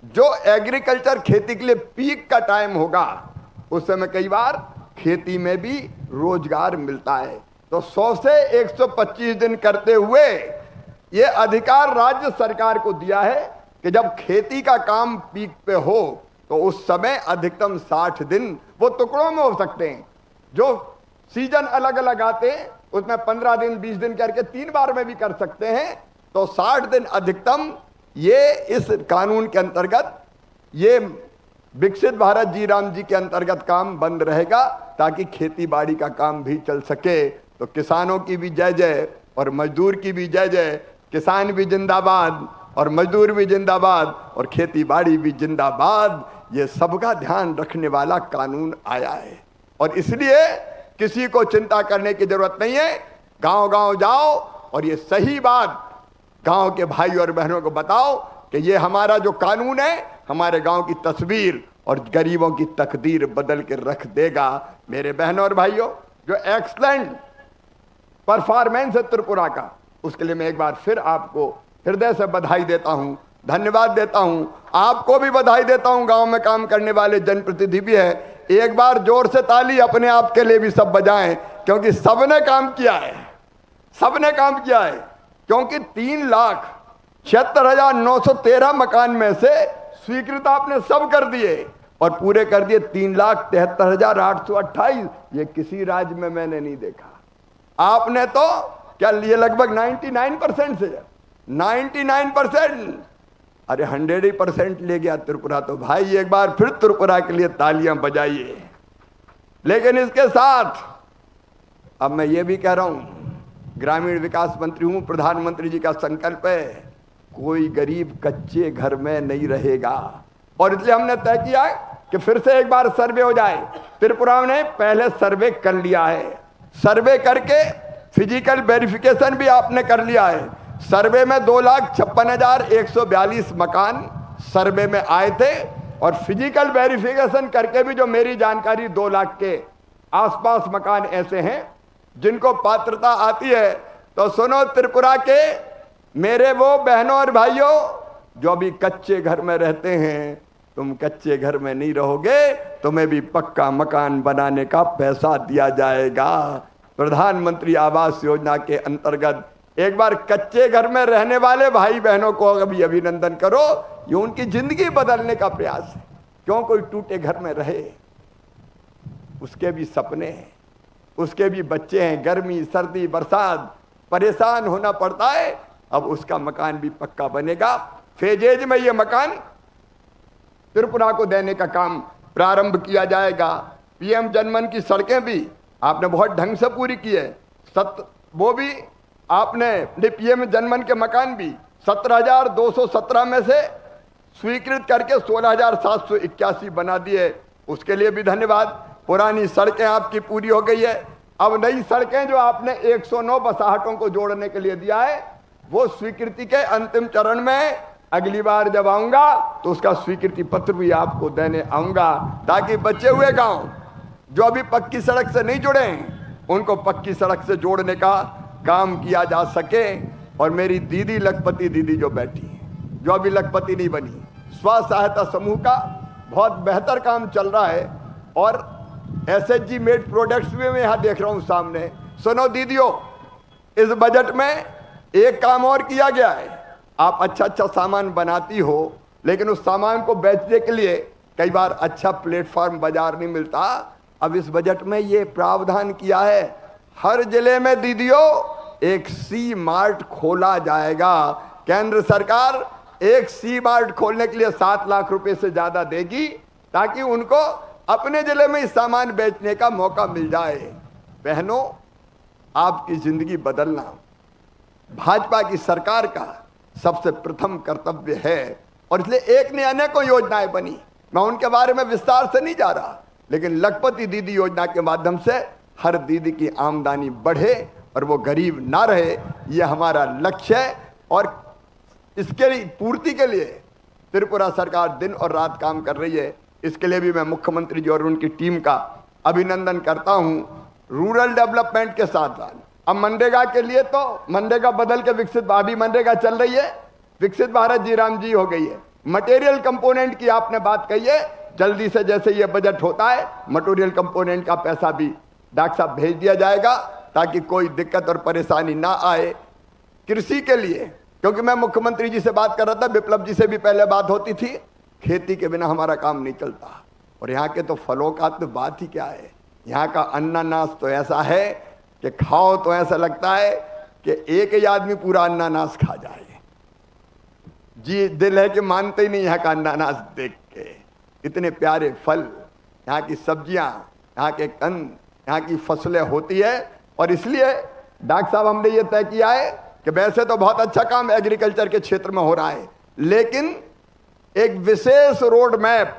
जो एग्रीकल्चर खेती के लिए पीक का टाइम होगा, उस समय कई बार खेती में भी रोजगार मिलता है। तो 100 से 125 दिन करते हुए ये अधिकार राज्य सरकार को दिया है कि जब खेती का काम पीक पे हो तो उस समय अधिकतम 60 दिन वो टुकड़ों में हो सकते हैं। जो सीजन अलग अलग आते हैं, उसमें 15 दिन 20 दिन करके 3 बार में भी कर सकते हैं, तो 60 दिन अधिकतम ये इस कानून के अंतर्गत, ये विकसित भारत जी राम जी के अंतर्गत काम बंद रहेगा, ताकि खेती बाड़ी का काम भी चल सके। तो किसानों की भी जय जय और मजदूर की भी जय जय। किसान भी जिंदाबाद और मजदूर भी जिंदाबाद और खेती बाड़ी भी जिंदाबाद। ये सबका ध्यान रखने वाला कानून आया है और इसलिए किसी को चिंता करने की जरूरत नहीं है। गांव गांव जाओ और ये सही बात गांव के भाई और बहनों को बताओ कि ये हमारा जो कानून है हमारे गांव की तस्वीर और गरीबों की तकदीर बदल के रख देगा। मेरे बहनों और भाइयों, जो एक्सलेंट परफॉर्मेंस है त्रिपुरा का, उसके लिए मैं एक बार फिर आपको हृदय से बधाई देता हूं, धन्यवाद देता हूं। आपको भी बधाई देता हूं, गांव में काम करने वाले जनप्रतिनिधि भी है। एक बार जोर से ताली अपने आप के लिए भी सब बजाएं, क्योंकि सबने काम किया है, सबने काम किया है। क्योंकि 3,76,913 मकान में से स्वीकृत आपने सब कर दिए और पूरे कर दिए 3,73,828। ये किसी राज्य में मैंने नहीं देखा। आपने तो क्या लिए लगभग 99% से 99%, अरे 100% ले गया त्रिपुरा। तो भाई एक बार फिर त्रिपुरा के लिए तालियां बजाइए। लेकिन इसके साथ अब मैं ये भी कह रहा हूं, ग्रामीण विकास मंत्री हूं, प्रधानमंत्री जी का संकल्प है कोई गरीब कच्चे घर में नहीं रहेगा और इसलिए हमने तय किया है कि फिर से एक बार सर्वे हो जाए। त्रिपुरा ने पहले सर्वे कर लिया है, सर्वे करके फिजिकल वेरिफिकेशन भी आपने कर लिया है। सर्वे में 2,56,142 मकान सर्वे में आए थे और फिजिकल वेरिफिकेशन करके भी जो मेरी जानकारी 2 लाख के आसपास मकान ऐसे हैं जिनको पात्रता आती है। तो सुनो त्रिपुरा के मेरे वो बहनों और भाइयों जो अभी कच्चे घर में रहते हैं, तुम कच्चे घर में नहीं रहोगे, तुम्हें भी पक्का मकान बनाने का पैसा दिया जाएगा। प्रधानमंत्री आवास योजना के अंतर्गत एक बार कच्चे घर में रहने वाले भाई बहनों को अभी अभिनंदन करो, ये उनकी जिंदगी बदलने का प्रयास है। क्यों कोई टूटे घर में रहे, उसके भी सपने हैं, उसके भी बच्चे हैं, गर्मी सर्दी बरसात परेशान होना पड़ता है। अब उसका मकान भी पक्का बनेगा। फेजेज में ये मकान त्रिपुरा को देने का काम प्रारंभ किया जाएगा। पीएम जनमन की सड़कें भी आपने बहुत ढंग से पूरी की है, वो भी आपने पीएम जनमन के मकान भी 17,217 में से स्वीकृत करके 16,781 बना दिए, उसके लिए भी धन्यवाद। पुरानी सड़कें आपकी पूरी हो गई है। अब नई सड़कें जो आपने 109 बसाहटों को जोड़ने के लिए दिया है वो स्वीकृति के अंतिम चरण में, अगली बार जब आऊंगा तो उसका स्वीकृति पत्र भी आपको देने आऊंगा, ताकि बचे हुए गांव जो अभी पक्की सड़क से नहीं जुड़े हैं उनको पक्की सड़क से जोड़ने का काम किया जा सके। और मेरी दीदी लखपति दीदी जो बैठी है, जो अभी लखपति नहीं बनी, स्व सहायता समूह का बहुत बेहतर काम चल रहा है और एसएचजी मेड प्रोडक्ट्स भी मैं यहाँ देख रहा हूँ सामने। सुनो दीदियों, इस बजट में एक काम और किया गया है। आप अच्छा अच्छा सामान बनाती हो, लेकिन उस सामान को बेचने के लिए कई बार अच्छा प्लेटफॉर्म बाजार नहीं मिलता। अब इस बजट में ये प्रावधान किया है, हर जिले में दीदियों एक सी मार्ट खोला जाएगा। केंद्र सरकार एक सी मार्ट खोलने के लिए 7 लाख रुपए से ज्यादा देगी, ताकि उनको अपने जिले में इस सामान बेचने का मौका मिल जाए। बहनों, आपकी जिंदगी बदलना भाजपा की सरकार का सबसे प्रथम कर्तव्य है और इसलिए एक ने अनेकों योजनाएं बनी, मैं उनके बारे में विस्तार से नहीं जा रहा, लेकिन लखपति दीदी योजना के माध्यम से हर दीदी की आमदनी बढ़े और वो गरीब ना रहे, ये हमारा लक्ष्य है। और इसके पूर्ति के लिए त्रिपुरा सरकार दिन और रात काम कर रही है। इसके लिए भी मैं मुख्यमंत्री जी और उनकी टीम का अभिनंदन करता हूं। रूरल डेवलपमेंट के साथ साथ अब मनरेगा के लिए तो मनरेगा बदल के विकसित, अभी मनरेगा चल रही है, विकसित भारत जी राम जी हो गई है। मटेरियल कंपोनेंट की आपने बात कही है, जल्दी से जैसे ये बजट होता है मटेरियल कंपोनेंट का पैसा भी डॉक्टर साहब भेज दिया जाएगा, ताकि कोई दिक्कत और परेशानी ना आए। कृषि के लिए, क्योंकि मैं मुख्यमंत्री जी से बात कर रहा था, विप्लव जी से भी पहले बात होती थी, खेती के बिना हमारा काम नहीं चलता। और यहाँ के तो फलों का तो बात ही क्या है, यहाँ का अन्नानास तो ऐसा है कि खाओ तो ऐसा लगता है कि एक ही आदमी पूरा अन्नानास खा जाए। जी दिल है कि मानते ही नहीं यहाँ का अन्नानास देख के। इतने प्यारे फल, यहाँ की सब्जियां, यहाँ के कंद, यहाँ की फसलें होती है। और इसलिए डॉक्टर साहब हमने ये तय किया है कि वैसे तो बहुत अच्छा काम एग्रीकल्चर के क्षेत्र में हो रहा है, लेकिन एक विशेष रोड मैप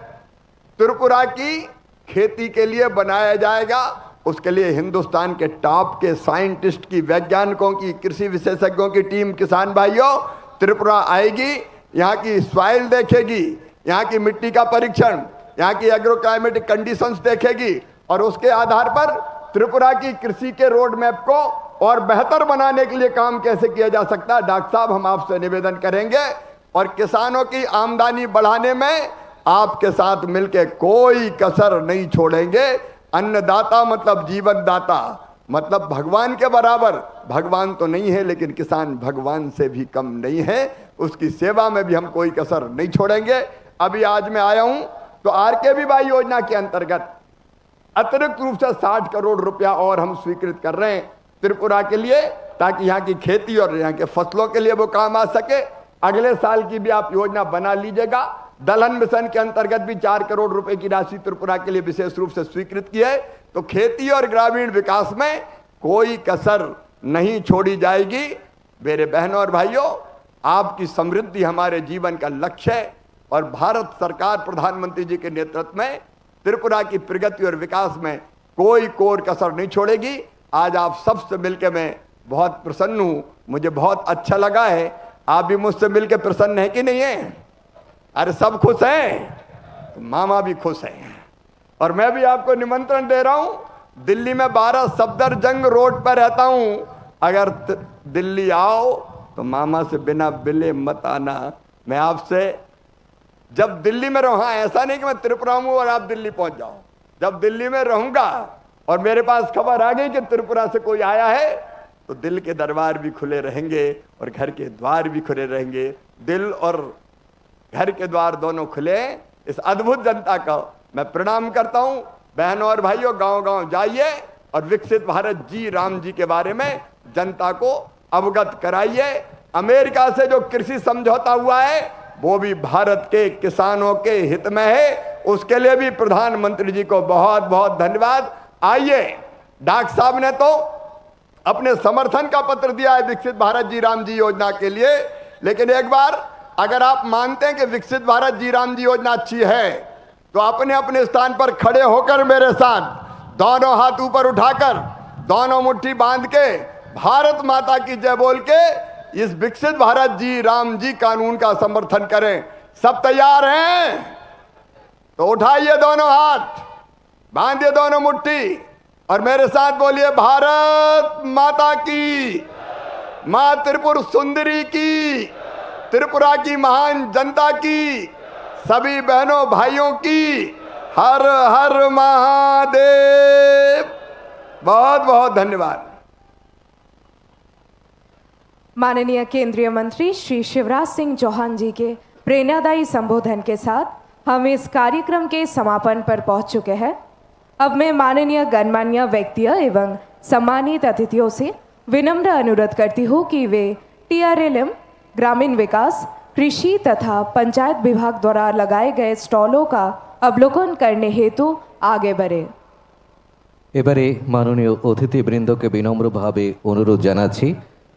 त्रिपुरा की खेती के लिए बनाया जाएगा। उसके लिए हिंदुस्तान के टॉप के साइंटिस्ट की, वैज्ञानिकों की, कृषि विशेषज्ञों की टीम, किसान भाइयों, त्रिपुरा आएगी, यहाँ की सॉइल देखेगी, यहाँ की मिट्टी का परीक्षण, यहाँ की एग्रो क्लाइमेटिक कंडीशंस देखेगी और उसके आधार पर त्रिपुरा की कृषि के रोड मैप को और बेहतर बनाने के लिए काम कैसे किया जा सकता है, डॉक्टर साहब हम आपसे निवेदन करेंगे। और किसानों की आमदनी बढ़ाने में आपके साथ मिलकर कोई कसर नहीं छोड़ेंगे। अन्नदाता मतलब जीवन दाता, मतलब भगवान के बराबर। भगवान तो नहीं है, लेकिन किसान भगवान से भी कम नहीं है। उसकी सेवा में भी हम कोई कसर नहीं छोड़ेंगे। अभी आज मैं आया हूं तो RKVY योजना के अंतर्गत अतिरिक्त रूप से 60 करोड़ रुपया और हम स्वीकृत कर रहे हैं त्रिपुरा के लिए, ताकि यहाँ की खेती और यहाँ के फसलों के लिए वो काम आ सके। अगले साल की भी आप योजना बना लीजिएगा। दलहन मिशन के अंतर्गत भी 4 करोड़ रुपए की राशि त्रिपुरा के लिए विशेष रूप से स्वीकृत की है। तो खेती और ग्रामीण विकास में कोई कसर नहीं छोड़ी जाएगी। मेरे बहनों और भाइयों, आपकी समृद्धि हमारे जीवन का लक्ष्य है और भारत सरकार प्रधानमंत्री जी के नेतृत्व में त्रिपुरा की प्रगति और विकास में कोई कोर कसर नहीं छोड़ेगी। आज आप सबसे मिलकर मैं बहुत प्रसन्न हूं, मुझे बहुत अच्छा लगा है। आप भी मुझसे मिलकर प्रसन्न है कि नहीं है? अरे सब खुश हैं, तो मामा भी खुश हैं। और मैं भी आपको निमंत्रण दे रहा हूं, दिल्ली में 12 सफदरजंग रोड पर रहता हूं। अगर दिल्ली आओ तो मामा से बिना बिले मत आना। मैं आपसे जब दिल्ली में रहूं, हाँ ऐसा नहीं कि मैं त्रिपुरा हूं और आप दिल्ली पहुंच जाओ। जब दिल्ली में रहूंगा और मेरे पास खबर आ गई कि त्रिपुरा से कोई आया है, तो दिल के दरबार भी खुले रहेंगे और घर के द्वार भी खुले रहेंगे। दिल और घर के द्वार दोनों खुले। इस अद्भुत जनता का मैं प्रणाम करता हूं। बहनों और भाइयों, गांव गांव जाइए और विकसित भारत जी राम जी के बारे में जनता को अवगत कराइए। अमेरिका से जो कृषि समझौता हुआ है वो भी भारत के किसानों के हित में है। उसके लिए भी प्रधानमंत्री जी को बहुत बहुत धन्यवाद। आइए, डॉक्टर साहब ने तो अपने समर्थन का पत्र दिया है विकसित भारत जी राम जी योजना के लिए, लेकिन एक बार अगर आप मानते हैं कि विकसित भारत जी राम जी योजना अच्छी है, तो अपने अपने स्थान पर खड़े होकर मेरे साथ दोनों हाथ ऊपर उठाकर, दोनों मुट्ठी बांध के, भारत माता की जय बोल के इस विकसित भारत जी राम जी कानून का समर्थन करें। सब तैयार हैं? तो उठाइए दोनों हाथ, बांधिए दोनों मुट्ठी और मेरे साथ बोलिए, भारत माता की, मां त्रिपुर सुंदरी की, त्रिपुरा की महान जनता की, सभी बहनों भाइयों की हर हर महादेव। बहुत बहुत धन्यवाद। माननीय केंद्रीय मंत्री श्री शिवराज सिंह चौहान जी के प्रेरणादायी संबोधन के साथ हम इस कार्यक्रम के समापन पर पहुंच चुके हैं। अब मैं माननीय गणमान्य व्यक्तियों एवं सम्मानित अतिथियों से विनम्र अनुरोध करती हूँ कि वे TRLM, ग्रामीण विकास, कृषि तथा पंचायत विभाग द्वारा लगाए गए स्टॉलों का अवलोकन करने हेतु आगे बढ़े। এবারে মাননীয় অতিথিবৃন্দকে বিনম্রভাবে অনুরোধ জানাচ্ছি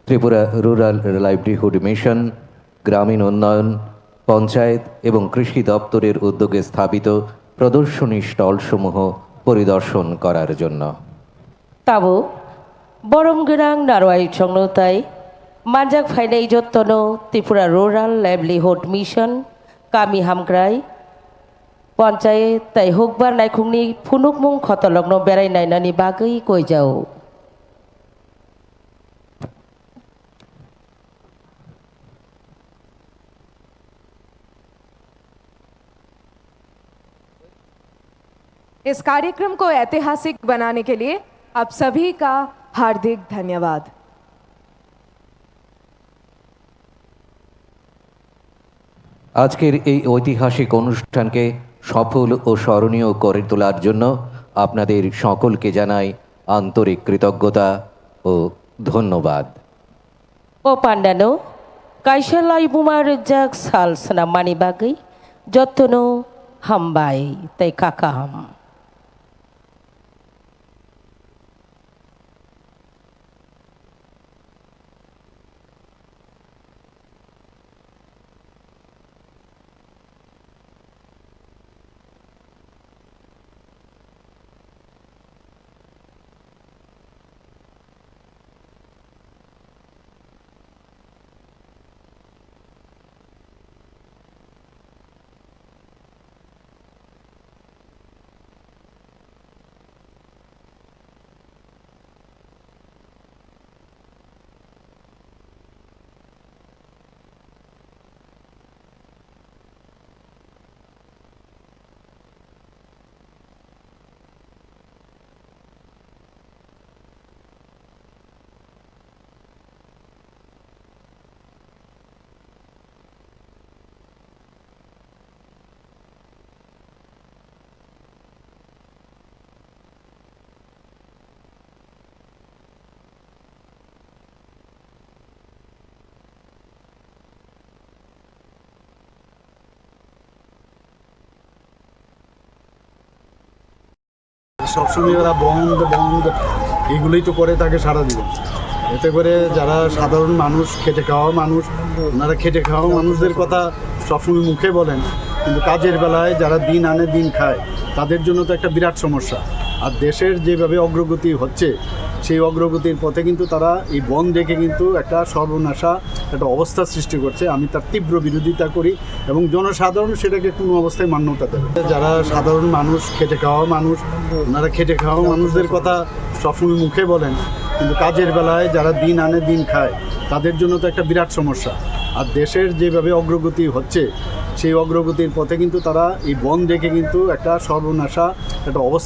ত্রিপুরা রুরাল লাইভলিহুড মিশন, গ্রামীণ উন্নয়ন, পঞ্চায়েত এবং কৃষি দপ্তরের উদ্যোগে স্থাপিত প্রদর্শনী স্টলসমূহ পরিদর্শন করার জন্য। তাবো বরমগোরাং নারওয়াই সংনতাই মানজাক ফাইনাই যত্ন ত্রিপুরা রুরাল লাইভলিহুড মিশন কামি হামগ্রাই পঞ্চায়েত তাই হোকবার নাইখুংনি ফুনুকमुं खतलग्न बेरायनायनानि बागै कयजाओ। इस कार्यक्रम को ऐतिहासिक बनाने के लिए आप सभी का हार्दिक धन्यवाद। আজকের এই ঐতিহাসিক অনুষ্ঠানকে সফল ও স্মরণীয় করে তোলার জন্য আপনাদের সকলকে জানাই আন্তরিক কৃতজ্ঞতা ও ধন্যবাদ। O pandano, kaisalai bumar jak sal senamani bagai, jotono hambai tei kakaham. সবসময় ওরা বন্ধ বন্ধ এগুলোই তো করে থাকে সারা জীবন। এতে করে যারা সাধারণ মানুষ, খেটে খাওয়া মানুষ, ওনারা খেটে খাওয়া মানুষদের কথা সবসময় মুখে বলেন, কিন্তু কাজের বেলায় যারা দিন আনে দিন খায় তাদের জন্য তো একটা বিরাট সমস্যা। আর দেশের যেভাবে অগ্রগতি হচ্ছে সেই অগ্রগতির পথে কিন্তু তারা এই বন দেখে কিন্তু একটা সর্বনাশা একটা অবস্থা সৃষ্টি করছে। আমি তার তীব্র বিরোধিতা করি এবং জনসাধারণ সেটাকে কোনো অবস্থায় মান্যতা দেবে। যারা সাধারণ মানুষ, খেটে খাওয়া মানুষ, ওনারা খেটে খাওয়া মানুষদের কথা সবসময় মুখে বলেন, কিন্তু কাজের বেলায় যারা দিন আনে দিন খায় তাদের জন্য তো একটা বিরাট সমস্যা। আর দেশের যেভাবে অগ্রগতি হচ্ছে সেই অগ্রগতির পথে কিন্তু তারা এই বন দেখে কিন্তু একটা সর্বনাশা একটা অবস্থা